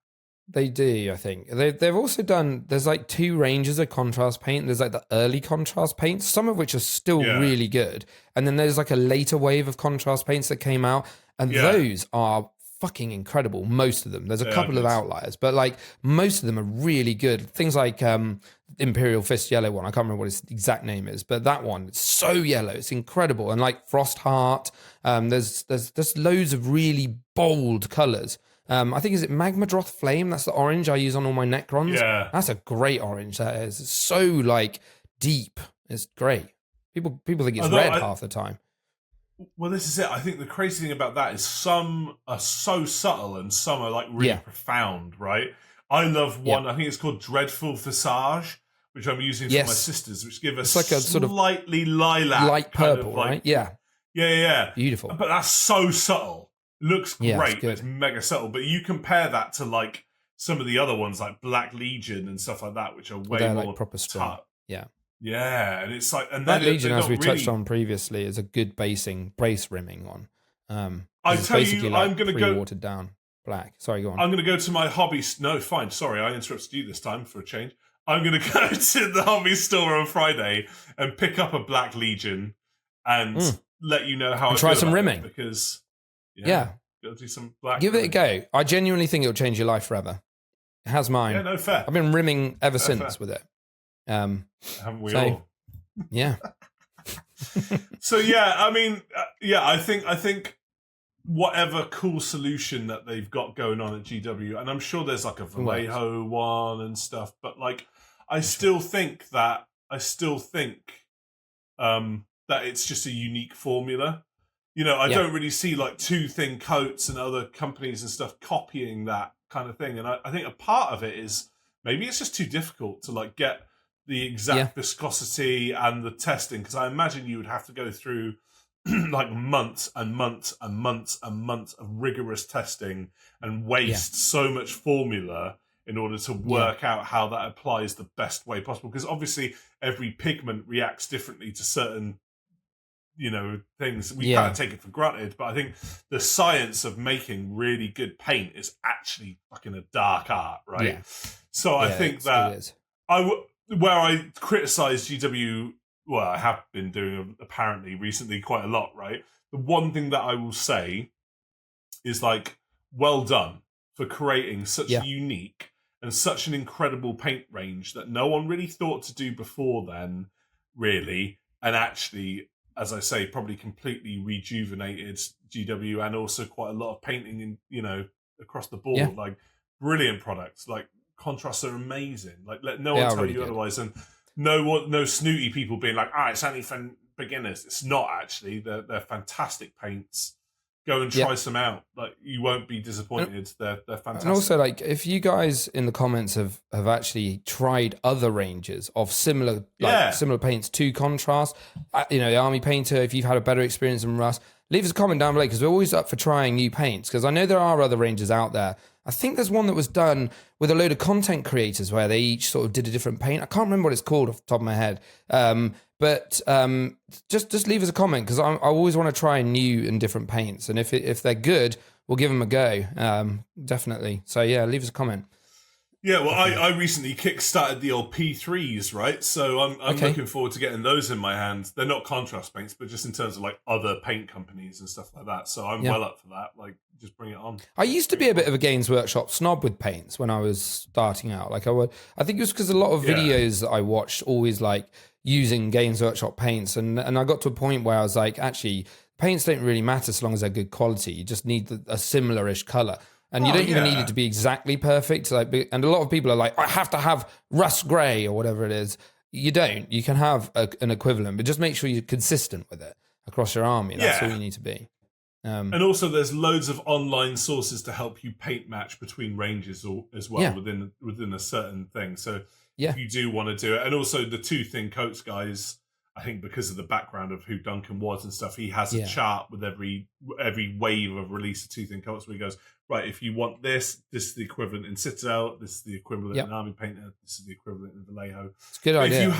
They do, I think. They've also done, there's like 2 ranges of contrast paint. There's like the early contrast paints, some of which are still really good. And then there's like a later wave of contrast paints that came out. And those are fucking incredible, most of them. There's a couple of outliers, but like most of them are really good. Things like Imperial Fist Yellow one, I can't remember what its exact name is, but that one, it's so yellow, it's incredible. And like Frost Heart, there's loads of really bold colours. I think, is it Magma Droth Flame? That's the orange I use on all my Necrons. Yeah. That's a great orange, that is. It's so like deep. It's great. People think it's red half the time. Well, this is it. I think the crazy thing about that is some are so subtle and some are like really profound, right? I love one, I think it's called Dreadful Visage, which I'm using for my sisters, which give us like a sort of slightly lilac. Light purple, right? Yeah. Yeah. Beautiful. But that's so subtle. Looks great. It's it's mega subtle. But you compare that to like some of the other ones like Black Legion and stuff like that, which are way more like proper strong. Yeah, and it's like, and Black Legion, as we touched on previously, is a good brace rimming one. I tell you, like I'm going to go watered down black. Sorry, go on. I'm going to go to my hobby. No, fine. Sorry, I interrupted you this time for a change. I'm going to go to the hobby store on Friday and pick up a Black Legion and let you know how I try some rimming because go do some black. Give it a go. I genuinely think it'll change your life forever. It has mine. Yeah, no, fair. I've been rimming ever since with it. Haven't we all? Yeah. So yeah, I mean, I think whatever cool solution that they've got going on at GW, and I'm sure there's like a Vallejo one and stuff, but like I still think that it's just a unique formula. You know, I don't really see like Too Thin Coats and other companies and stuff copying that kind of thing. And I think a part of it is maybe it's just too difficult to like get the exact viscosity and the testing, because I imagine you would have to go through like months and months and months and months of rigorous testing and waste so much formula in order to work out how that applies the best way possible. Because obviously every pigment reacts differently to certain, you know, things. We kind of take it for granted, but I think the science of making really good paint is actually fucking a dark art, right? Yeah. So I think that where I criticize GW, well, I have been doing apparently recently quite a lot, right? The one thing that I will say is like, well done for creating such a unique and such an incredible paint range that no one really thought to do before then, really, and actually, as I say, probably completely rejuvenated GW and also quite a lot of painting in, you know, across the board. Like brilliant products, like contrasts are amazing. Like let no one tell you otherwise, and no snooty people being like, it's only for beginners. It's not actually. They're fantastic paints. Go and try some out. Like you won't be disappointed. They're fantastic. And also, like, if you guys in the comments have actually tried other ranges of similar paints to contrast, you know, the Army Painter, if you've had a better experience than Russ, leave us a comment down below, because we're always up for trying new paints, because I know there are other ranges out there. I think there's one that was done with a load of content creators where they each sort of did a different paint. I can't remember what it's called off the top of my head. But just leave us a comment, because I always want to try new and different paints. And if they're good, we'll give them a go. Definitely. So yeah, leave us a comment. Yeah, well, I recently kickstarted the old P3s, right? So I'm looking forward to getting those in my hands. They're not contrast paints, but just in terms of like other paint companies and stuff like that. So I'm well up for that. Like, just bring it on. I used to be a bit of a Games Workshop snob with paints when I was starting out. Like I think it was because a lot of videos that I watched always like using Games Workshop paints, and I got to a point where I was like, actually, paints don't really matter so long as they're good quality. You just need a similar-ish color. And you don't even need it to be exactly perfect. Like, and a lot of people are like, I have to have rust grey or whatever it is. You don't. You can have an equivalent, but just make sure you're consistent with it across your army. That's all you need to be. And also, there's loads of online sources to help you paint match between ranges as well within a certain thing. So if you do want to do it, and also the Too Thin Coats guys, I think because of the background of who Duncan was and stuff, he has a chart with every wave of release of Too Thin Coats where he goes, right, if you want this is the equivalent in Citadel, this is the equivalent in Army Painter, this is the equivalent in Vallejo. It's a good idea. If you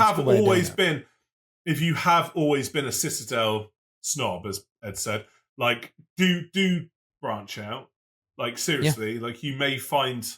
have always been a Citadel snob, as Ed said, like do branch out. Like seriously, like you may find,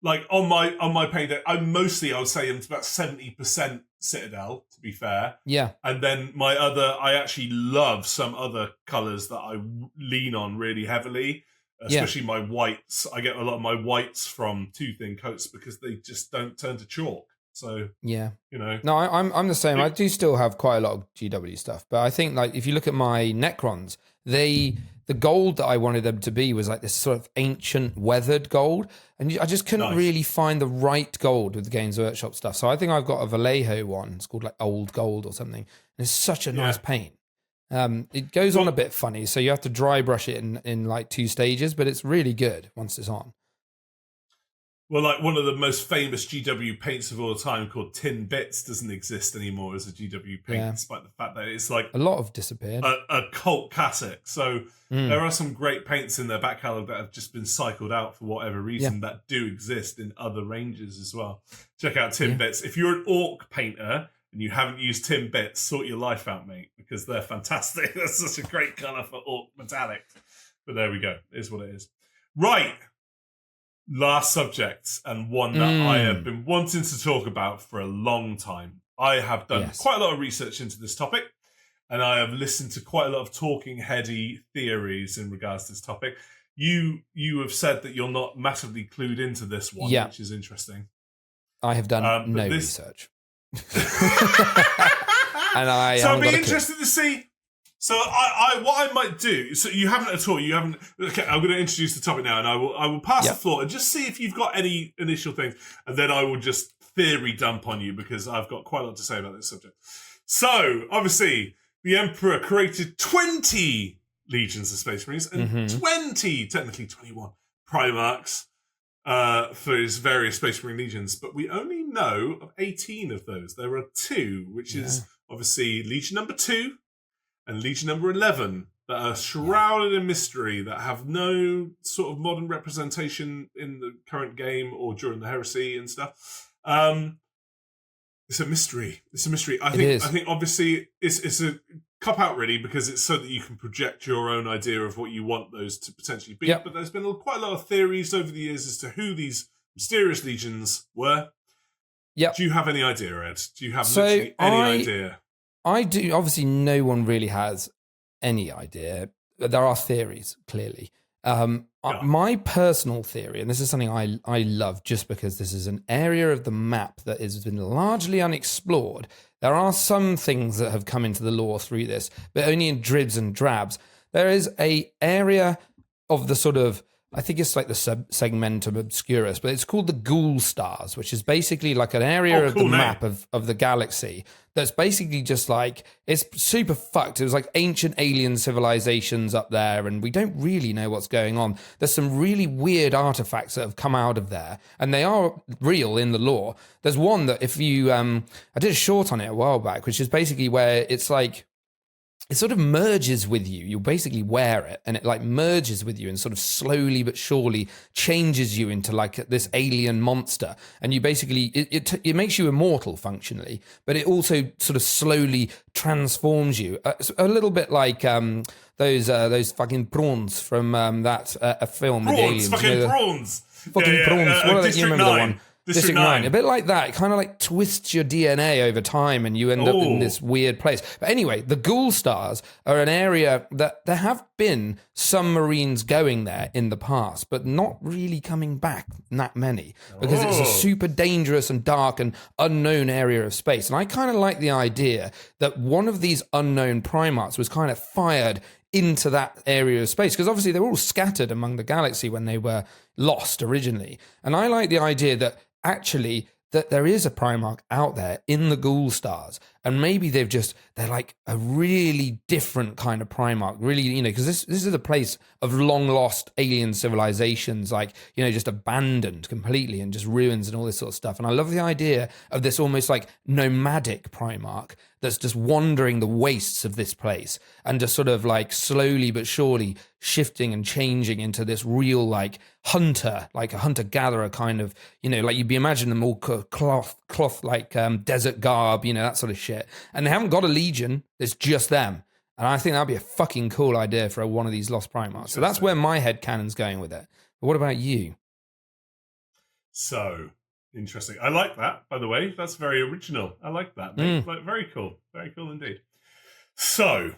like on my painter, I would say I'm about 70% Citadel, to be fair. Yeah. And then I actually love some other colours that I lean on really heavily, especially my whites. I get a lot of my whites from Too Thin Coats because they just don't turn to chalk. So, you know. No, I'm the same. I do still have quite a lot of GW stuff, but I think like if you look at my Necrons, the gold that I wanted them to be was like this sort of ancient weathered gold. And I just couldn't really find the right gold with the Games Workshop stuff. So I think I've got a Vallejo one. It's called like Old Gold or something. And it's such a nice paint. It goes on a bit funny. So you have to dry brush it in like 2 stages, but it's really good once it's on. Well, like one of the most famous GW paints of all time called Tin Bits doesn't exist anymore as a GW paint, despite the fact that it's like a lot have disappeared. A cult classic. So there are some great paints in their back catalogue that have just been cycled out for whatever reason that do exist in other ranges as well. Check out Tin Bits. If you're an orc painter and you haven't used Tin Bits, sort your life out, mate, because they're fantastic. That's such a great colour for orc metallic. But there we go. It is what it is. Right. Last subject, and one that I have been wanting to talk about for a long time. I have done quite a lot of research into this topic, and I have listened to quite a lot of talking heady theories in regards to this topic. you have said that you're not massively clued into this one, which is interesting. I have done no research. And so I'd be interested to see. So what I might do. So you haven't at all. You haven't. Okay, I'm going to introduce the topic now, and I will pass the floor and just see if you've got any initial things, and then I will just theory dump on you because I've got quite a lot to say about this subject. So obviously, the Emperor created 20 legions of Space Marines and 20, technically 21 Primarchs for his various Space Marine legions, but we only know of 18 of those. There are 2, which is obviously Legion number 2 and Legion number 11, that are shrouded in mystery, that have no sort of modern representation in the current game or during the Heresy and stuff. It's a mystery. I think obviously it's a cop out really, because it's so that you can project your own idea of what you want those to potentially be. But there's been quite a lot of theories over the years as to who these mysterious legions were. Do you have any idea, Ed? Do you have literally any idea? I do. Obviously, no one really has any idea. There are theories, clearly. My personal theory, and this is something I love just because this is an area of the map that has been largely unexplored. There are some things that have come into the lore through this, but only in dribs and drabs. There is a area of the sort of, I think it's like the segmentum obscurus, but it's called the Ghoul Stars, which is basically like an area of the map of the galaxy that's basically just like, it's super fucked. It was like ancient alien civilizations up there, and we don't really know what's going on. There's some really weird artifacts that have come out of there, and they are real in the lore. There's one that if you, I did a short on it a while back, which is basically where it's like, it sort of merges with you. You basically wear it and it like merges with you and sort of slowly but surely changes you into like this alien monster. And you basically, it makes you immortal functionally, but it also sort of slowly transforms you. A little bit like those fucking prawns from that a film with aliens. Prawns. Fucking prawns. What are they? You remember 9. the one? District 9. A bit like that. It kind of like twists your DNA over time and you end up in this weird place. But anyway, the Ghoul Stars are an area that there have been some Marines going there in the past, but not really coming back that many because it's a super dangerous and dark and unknown area of space. And I kind of like the idea that one of these unknown Primarchs was kind of fired into that area of space, because obviously they were all scattered among the galaxy when they were lost originally. And I like the idea that actually that there is a Primarch out there in the Ghoul Stars, and maybe they're like a really different kind of Primarch, really, because this is a place of long lost alien civilizations, like, just abandoned completely and just ruins and all this sort of stuff. And I love the idea of this almost like nomadic Primarch that's just wandering the wastes of this place and just sort of like slowly but surely shifting and changing into this real like hunter, like a hunter-gatherer kind of, like you'd be imagining them all cloth like desert garb, that sort of shit. And they haven't got a legion, it's just them. And I think that'd be a fucking cool idea for one of these lost Primarchs. So that's where my headcanon's going with it. But what about you? So interesting. I like that, by the way. That's very original. I like that. Very cool. Very cool indeed. So,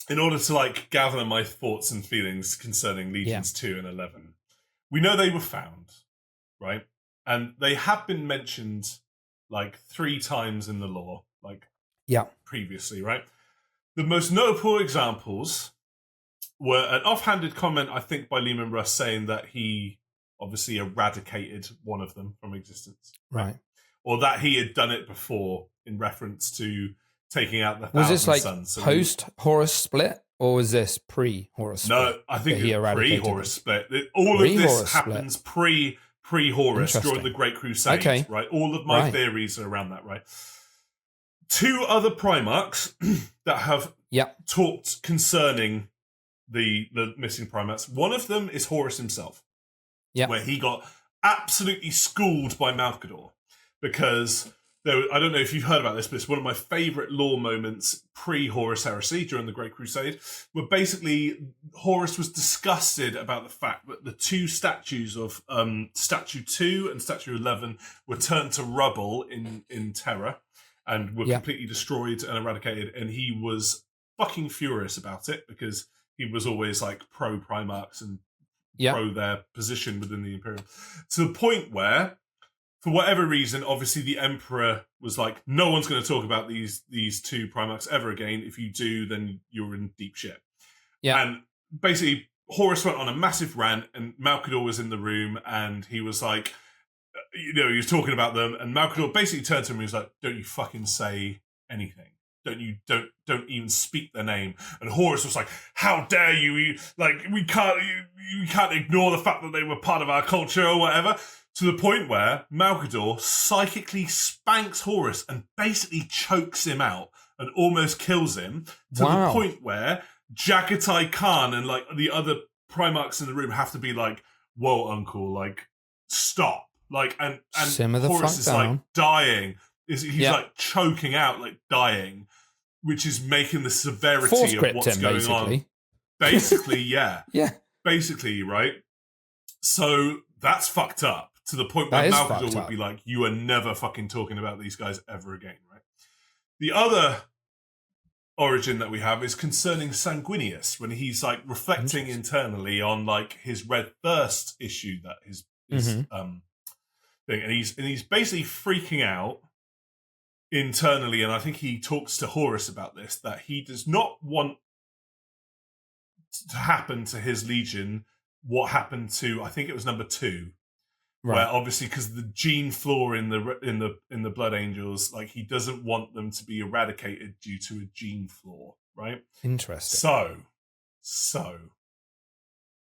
in order to like gather my thoughts and feelings concerning Legions 2 and 11, we know they were found, right? And they have been mentioned like 3 times in the lore, like previously, right? The most notable examples were an offhanded comment, I think, by Lehman Russ saying that he obviously eradicated one of them from existence. Right. Or that he had done it before in reference to taking out the Was this like Sons. post-Horus split, or was this pre-Horus split? No, I think it was pre-Horus split. All of this happens pre-Horus during the Great Crusade, right? All of my theories are around that, right? 2 other Primarchs that have talked concerning the missing Primarchs. One of them is Horus himself, where he got absolutely schooled by Malkador because I don't know if you've heard about this, but it's one of my favourite lore moments pre-Horus Heresy during the Great Crusade, where basically Horus was disgusted about the fact that the 2 statues of Statue 2 and Statue 11 were turned to rubble in Terra and were completely destroyed and eradicated, and he was fucking furious about it because he was always like pro-Primarchs and grow their position within the Imperium. To the point where, for whatever reason, obviously the Emperor was like, no one's going to talk about these two Primarchs ever again. If you do, then you're in deep shit. Yeah. And basically, Horus went on a massive rant, and Malkador was in the room, and he was like, he was talking about them, and Malkador basically turned to him and he was like, don't you fucking say anything. Don't even speak their name. And Horus was like, how dare you? We can't ignore the fact that they were part of our culture or whatever. To the point where Malkador psychically spanks Horus and basically chokes him out and almost kills him. To the point where Jagatai Khan and like the other Primarchs in the room have to be like, whoa, uncle, like, stop. Like, and Horus is like dying. He's like choking out, like dying, which is making the severity of what's going on. Basically, yeah. Yeah. Basically, right? So that's fucked up to the point where Malkador would be like, you are never fucking talking about these guys ever again, right? The other origin that we have is concerning Sanguinius, when he's like reflecting internally on like his Red Thirst issue that his thing, and he's basically freaking out internally, and I think he talks to Horus about this, that he does not want to happen to his legion what happened to, I think it was number 2, where obviously because the gene flaw in the Blood Angels, like he doesn't want them to be eradicated due to a gene flaw, right? Interesting. So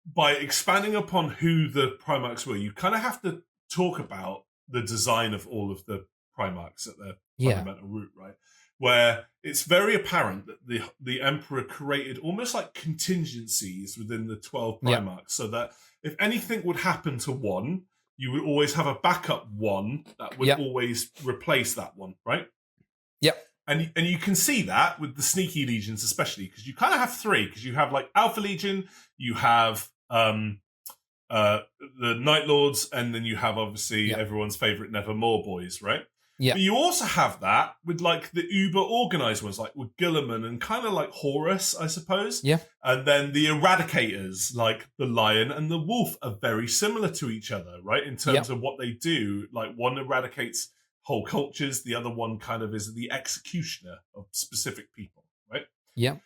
by expanding upon who the Primarchs were, you kind of have to talk about the design of all of the Primarchs at their fundamental root, right? Where it's very apparent that the Emperor created almost like contingencies within the 12 Primarchs, so that if anything would happen to one, you would always have a backup one that would always replace that one, right? Yep. And you can see that with the sneaky legions, especially because you kind of have 3, because you have like Alpha Legion, you have the Night Lords, and then you have obviously everyone's favorite Nevermore boys, right? Yeah. But you also have that with like the uber organized ones, like with Guilliman and kind of like Horus, I suppose. Yeah. And then the Eradicators, like the Lion and the Wolf, are very similar to each other, right? In terms of what they do. Like one eradicates whole cultures, the other one kind of is the executioner of specific people, right? Yeah.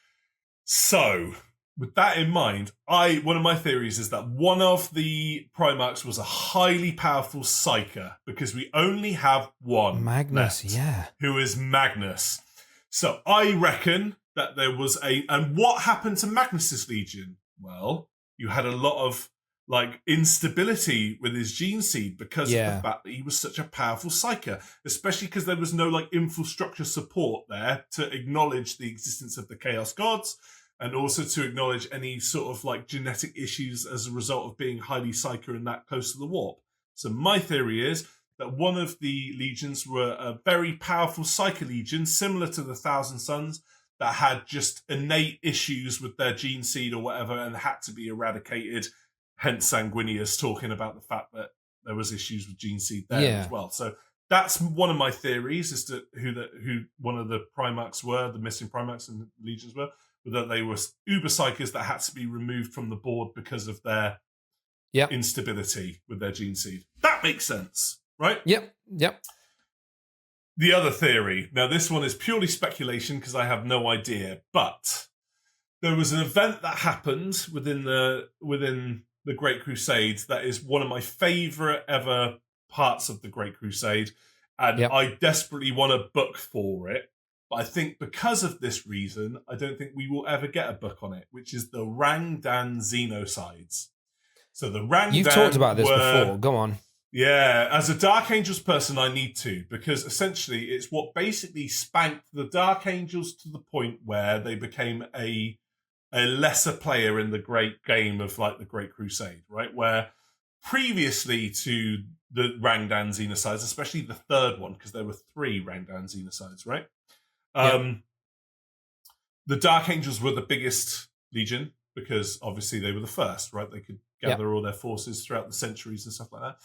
So with that in mind, one of my theories is that one of the Primarchs was a highly powerful Psyker, because we only have one Magnus, left, who is Magnus. So I reckon that there was and what happened to Magnus's Legion? Well, you had a lot of like instability with his gene seed because of the fact that he was such a powerful Psyker, especially because there was no like infrastructure support there to acknowledge the existence of the Chaos Gods, and also to acknowledge any sort of like genetic issues as a result of being highly Psyker and that close to the warp. So my theory is that one of the legions were a very powerful Psyker legion, similar to the Thousand Sons, that had just innate issues with their gene seed or whatever and had to be eradicated. Hence Sanguinius talking about the fact that there was issues with gene seed there as well. So that's one of my theories as to who one of the Primarchs were, the missing Primarchs and legions were. That they were uber psychers that had to be removed from the board because of their instability with their gene seed. That makes sense, right? Yep. The other theory, now this one is purely speculation because I have no idea, but there was an event that happened within the Great Crusade that is one of my favourite ever parts of the Great Crusade, and I desperately want a book for it. But I think because of this reason, I don't think we will ever get a book on it, which is the Rangdan Xenocides. So the Rangdan You've talked about this before. Go on. Yeah, as a Dark Angels person, I need to, because essentially it's what basically spanked the Dark Angels to the point where they became a lesser player in the great game of like the Great Crusade, right? Where previously to the Rangdan Xenocides, especially the third one, because there were 3 Rangdan Xenocides, right? The Dark Angels were the biggest legion because obviously they were the first, right? They could gather all their forces throughout the centuries and stuff like that.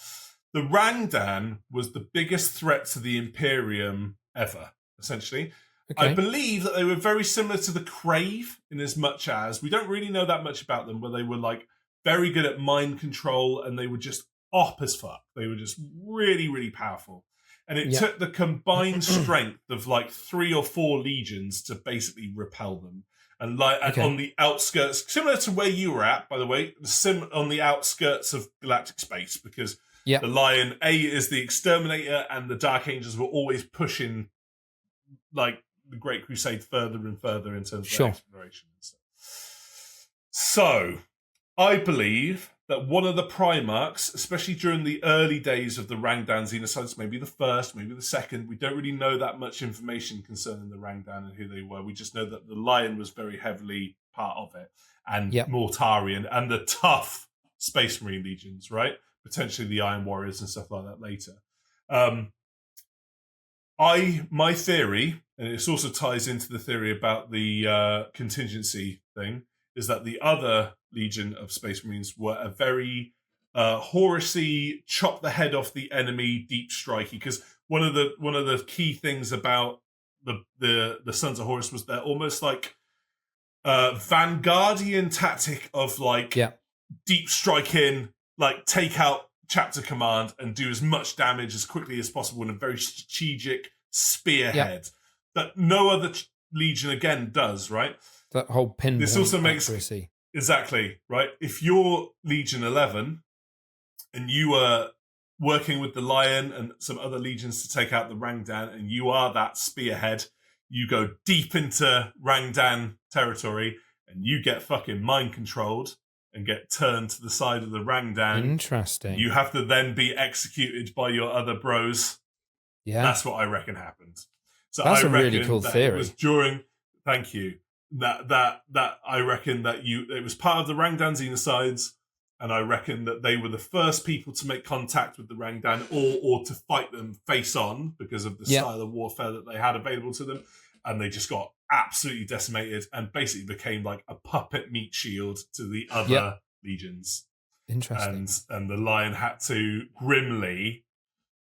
The Rangdan was the biggest threat to the Imperium ever, essentially. Okay. I believe that they were very similar to the Crave in as much as we don't really know that much about them, where they were like very good at mind control, and they were just op as fuck. They were just really, really powerful. And it took the combined strength of like 3 or 4 legions to basically repel them. And on the outskirts, similar to where you were at, by the way, on the outskirts of galactic space, because the Lion A is the exterminator, and the Dark Angels were always pushing like the Great Crusade further and further in terms of exploration and stuff. So, I believe that one of the Primarchs, especially during the early days of the Rangdan Xenocides, maybe the first, maybe the second, we don't really know that much information concerning the Rangdan and who they were. We just know that the Lion was very heavily part of it, and Mortarion, and the tough Space Marine legions, right? Potentially the Iron Warriors and stuff like that later. My theory, and this also ties into the theory about the contingency thing, is that the other Legion of Space Marines were a very Horusy, chop the head off the enemy, deep strikey. Because one of the key things about the Sons of Horus was they're almost like Vanguardian tactic of like deep strike in, like take out chapter command and do as much damage as quickly as possible in a very strategic spearhead that no other Legion again does, right? That whole pinpoint this also makes accuracy. Exactly, right? If you're Legion 11 and you are working with the Lion and some other legions to take out the Rangdan, and you are that spearhead, you go deep into Rangdan territory and you get fucking mind controlled and get turned to the side of the Rangdan. Interesting. You have to then be executed by your other bros. Yeah. That's what I reckon happened. So that's I a really cool theory. It was during, thank you, that I reckon that it was part of the Rangdan Xenocides, and I reckon that they were the first people to make contact with the Rangdan or to fight them face on because of the style of warfare that they had available to them, and they just got absolutely decimated and basically became like a puppet meat shield to the other legions. Interesting. And the Lion had to grimly,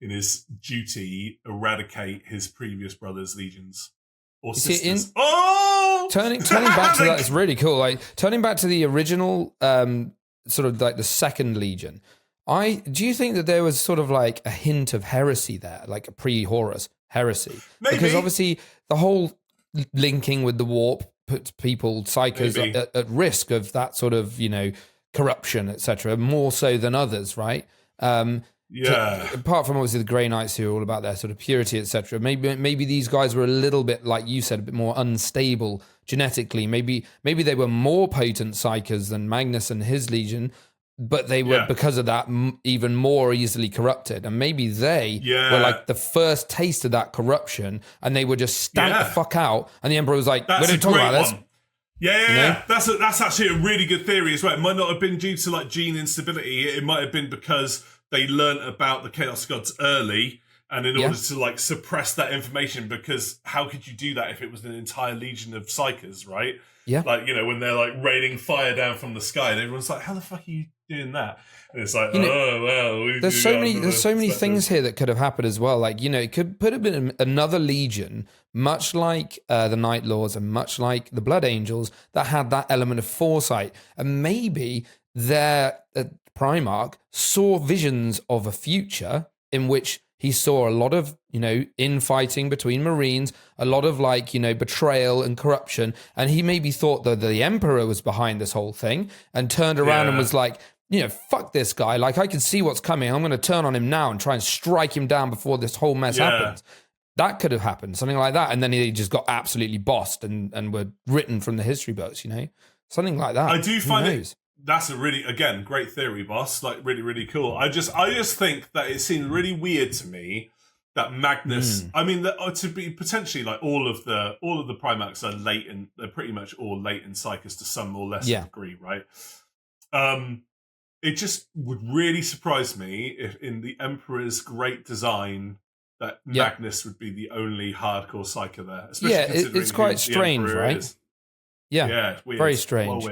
in his duty, eradicate his previous brother's legions or sisters. Turning back to that is really cool. Like turning back to the original, sort of like the second Legion. Do you think that there was sort of like a hint of heresy there, like a pre-Horus heresy? Maybe. Because obviously the whole linking with the warp puts people, psychos, at risk of that sort of, corruption, etc., more so than others, right? Apart from obviously the Grey Knights who are all about their sort of purity, etc. Maybe these guys were a little bit, like you said, a bit more unstable genetically. Maybe they were more potent psychers than Magnus and his Legion, but they were because of that even more easily corrupted. And maybe they were like the first taste of that corruption, and they were just stamped the fuck out. And the Emperor was like, "We don't talk about this." Yeah. That's actually a really good theory as well. It might not have been due to like gene instability. It might have been because they learnt about the Chaos Gods early, and in order to like suppress that information, because how could you do that if it was an entire legion of psychers, right? Yeah. Like, when they're like raining fire down from the sky and everyone's like, how the fuck are you doing that? And it's like, there's so many things here that could have happened as well. Like, it could have been another legion, much like the Night Lords and much like the Blood Angels, that had that element of foresight. And maybe their Primarch saw visions of a future in which he saw a lot of, infighting between Marines, a lot of betrayal and corruption. And he maybe thought that the Emperor was behind this whole thing and turned around and was like, fuck this guy. Like, I can see what's coming. I'm going to turn on him now and try and strike him down before this whole mess happens. That could have happened, something like that. And then he just got absolutely bossed and were written from the history books, something like that. I do find it. That's a really, again, great theory, boss. Like, really, really cool. I just think that it seemed really weird to me that Magnus. I mean, to be potentially like all of the Primarchs are latent. They're pretty much all latent psychers to some or less degree, right? It just would really surprise me if in the Emperor's great design that Magnus would be the only hardcore psyker there. Especially it's quite strange, right? Is. Yeah, weird. Very strange.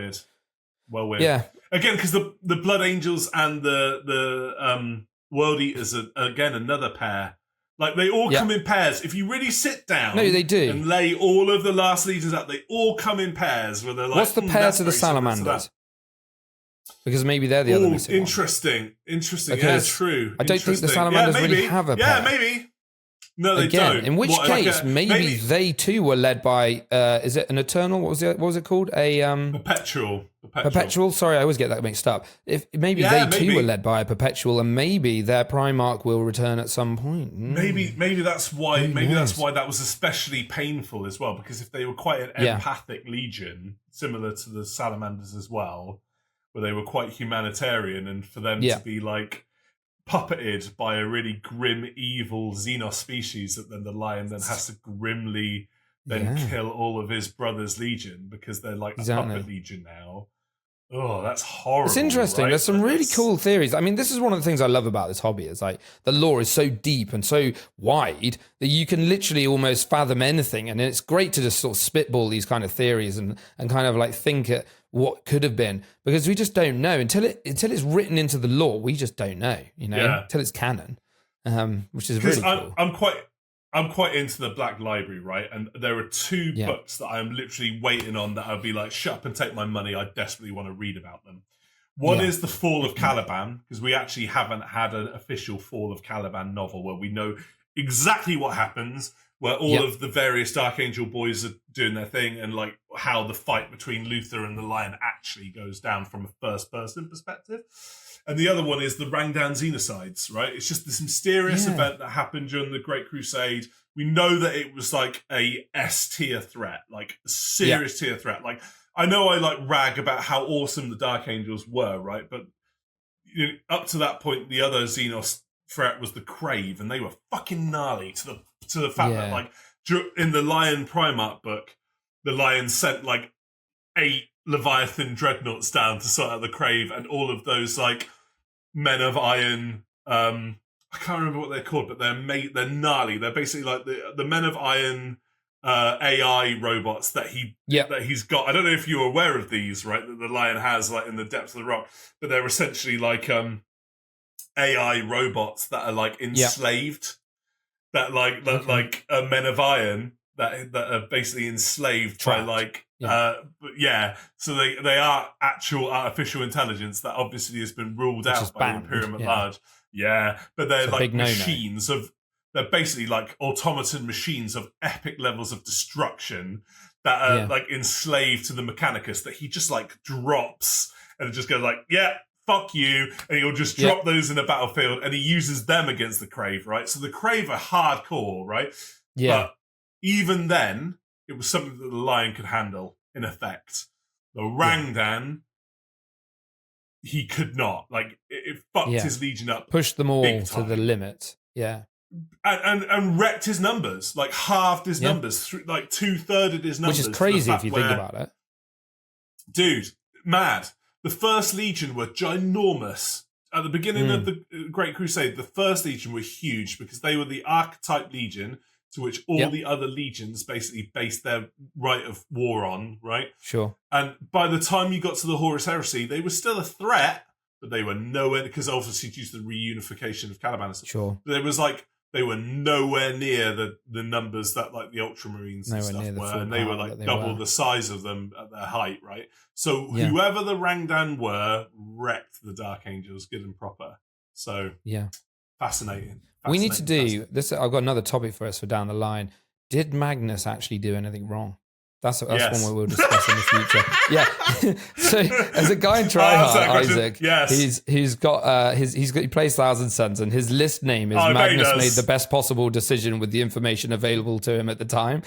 Well weird. Yeah. Again, because the Blood Angels and the World Eaters are, again, another pair. Like, they all come in pairs. If you really sit down they do. And lay all of the last legions out, they all come in pairs where they're like... What's the pair to the Salamanders? Because maybe they're the other missing interesting. Because yeah, true. I don't think the salamanders really have a pair. Yeah, maybe. No, they Again, don't. In which case, maybe they too were led by, is it an Eternal? What was it called? Perpetual. Sorry, I always get that mixed up. Maybe they too were led by a Perpetual, and maybe their Primarch will return at some point. Maybe that's why. Maybe that's why that was especially painful as well. Because if they were quite an empathic legion, similar to the salamanders as well, where they were quite humanitarian, and for them to be like puppeted by a really grim, evil Xenos species that then the lion then has to grimly kill all of his brother's legion because they're like a puppet legion now. Oh, that's horrible. It's interesting. Right? There's some really cool theories. I mean, this is one of the things I love about this hobby is like the lore is so deep and so wide that you can literally almost fathom anything. And it's great to just sort of spitball these kind of theories and kind of like think at what could have been, because we just don't know until it's written into the lore. We just don't know, until it's canon, which is really cool. I'm quite into the Black Library, right? And there are two books that I'm literally waiting on that I'll be like, shut up and take my money. I desperately want to read about them. One is The Fall of Caliban, because we actually haven't had an official Fall of Caliban novel where we know exactly what happens, where all of the various Dark Angel boys are doing their thing, and like how the fight between Luther and the Lion actually goes down from a first-person perspective. And the other one is the Rangdan Xenocides, right? It's just this mysterious event that happened during the Great Crusade. We know that it was like a S-tier threat, like a serious tier threat. Like, I know I like rag about how awesome the Dark Angels were, right? But up to that point, the other Xenos threat was the Crave, and they were fucking gnarly to the fact that like in the Lion Primarch book, the Lion sent like 8 Leviathan dreadnoughts down to sort out the Crave, and all of those like Men of Iron, I can't remember what they're called, but they're gnarly. They're basically like the Men of Iron AI robots that he's got. I don't know if you're aware of these, right? That the Lion has like in the depths of the rock, but they're essentially like AI robots that are like enslaved, that like Men of Iron that are basically enslaved by like. So they are actual artificial intelligence that obviously has been ruled out by the Imperium at large. Yeah, but they're like machines of. They're basically like automaton machines of epic levels of destruction that are like enslaved to the Mechanicus that he just like drops and just goes like, fuck you, and he'll just drop those in a battlefield, and he uses them against the Crave, right? So the Crave are hardcore, right? Yeah. But even then, it was something that the Lion could handle, in effect. The Rangdan, he could not. Like, it fucked his legion up. Pushed them all to the limit. Yeah. And wrecked his numbers. Like, halved his numbers. Like, 2/3 his numbers. Which is crazy if you think about it. Dude, mad. The First Legion were ginormous. At the beginning of the Great Crusade, the First Legion were huge because they were the archetype legion to which all the other legions basically based their right of war on, right? Sure. And by the time you got to the Horus Heresy, they were still a threat, but they were nowhere, because obviously due to the reunification of Caliban. Sure. There was like, they were nowhere near the numbers that like the Ultramarines and stuff were, and they were like double the size of them at their height, right? So whoever the Rangdan were wrecked the Dark Angels good and proper. So fascinating. We need to do this. I've got another topic for us for down the line. Did Magnus actually do anything wrong? That's one we will discuss in the future. So as a guy in Tryhard, Isaac, he plays Thousand Suns, and his list name is Magnus made the best possible decision with the information available to him at the time.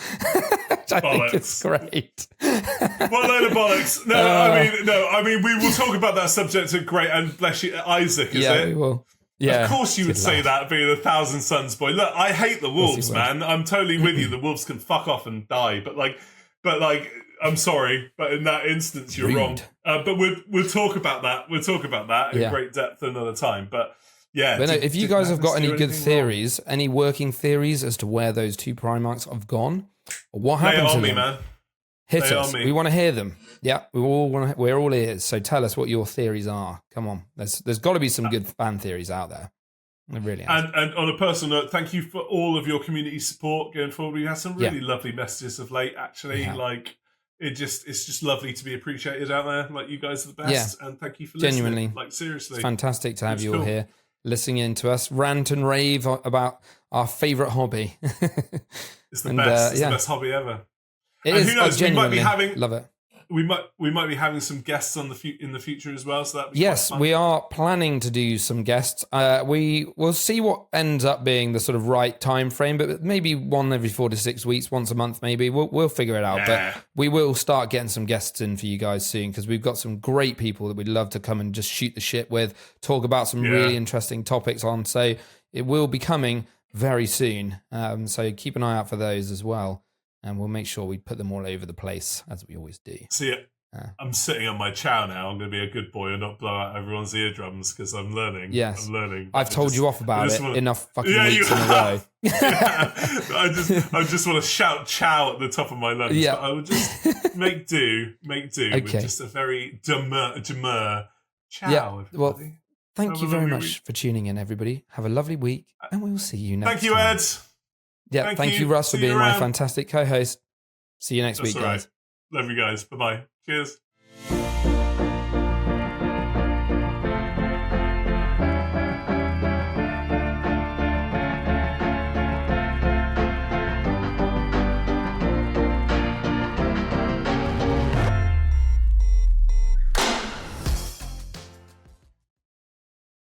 Which I think is great. What a load of bollocks! I mean, we will talk about that subject at great, and bless you, Isaac. Is it? We will. Yeah, of course you would say that, being a Thousand Suns boy. Look, I hate the Wolves, man. I'm totally with you. The Wolves can fuck off and die, but I'm sorry, but in that instance, you're wrong. But we'll talk about that. We'll talk about that in great depth another time. But if you guys have got any good theories, any working theories as to where those 2 Primarchs have gone, or what happened to them, me, man. Hit us. We want to hear them. Yeah, we're all ears. So tell us what your theories are. Come on, there's got to be some good fan theories out there. It really is. And on a personal note, thank you for all of your community support going forward. We had some really lovely messages of late, actually. it's just lovely to be appreciated out there. Like, you guys are the best, and thank you for listening. Genuinely, like, seriously, it's fantastic to have you all here listening in to us rant and rave about our favourite hobby. It's the best. It's the best hobby ever. It and is. Who knows? We might be love it. We might be having some guests on in the future as well. So that yes, we are planning to do some guests. We will see what ends up being the sort of right time frame, but maybe one every 4 to 6 weeks, once a month, maybe we'll figure it out. Yeah. But we will start getting some guests in for you guys soon because we've got some great people that we'd love to come and just shoot the shit with, talk about some really interesting topics on. So it will be coming very soon. So keep an eye out for those as well. And we'll make sure we put them all over the place, as we always do. See, I'm sitting on my chow now. I'm going to be a good boy and not blow out everyone's eardrums because I'm learning. Yes. I'm learning. I've told you off about it enough fucking weeks in a row. I just want to shout chow at the top of my lungs. Yeah. But I will just make do with just a very demure chow, everybody. Well, thank you very much for tuning in, everybody. Have a lovely week, and we will see you next time. Thank you, Ed. Yeah, thank you, Russ, for being my fantastic co-host. See you next week, guys. Love you guys. Bye-bye. Cheers.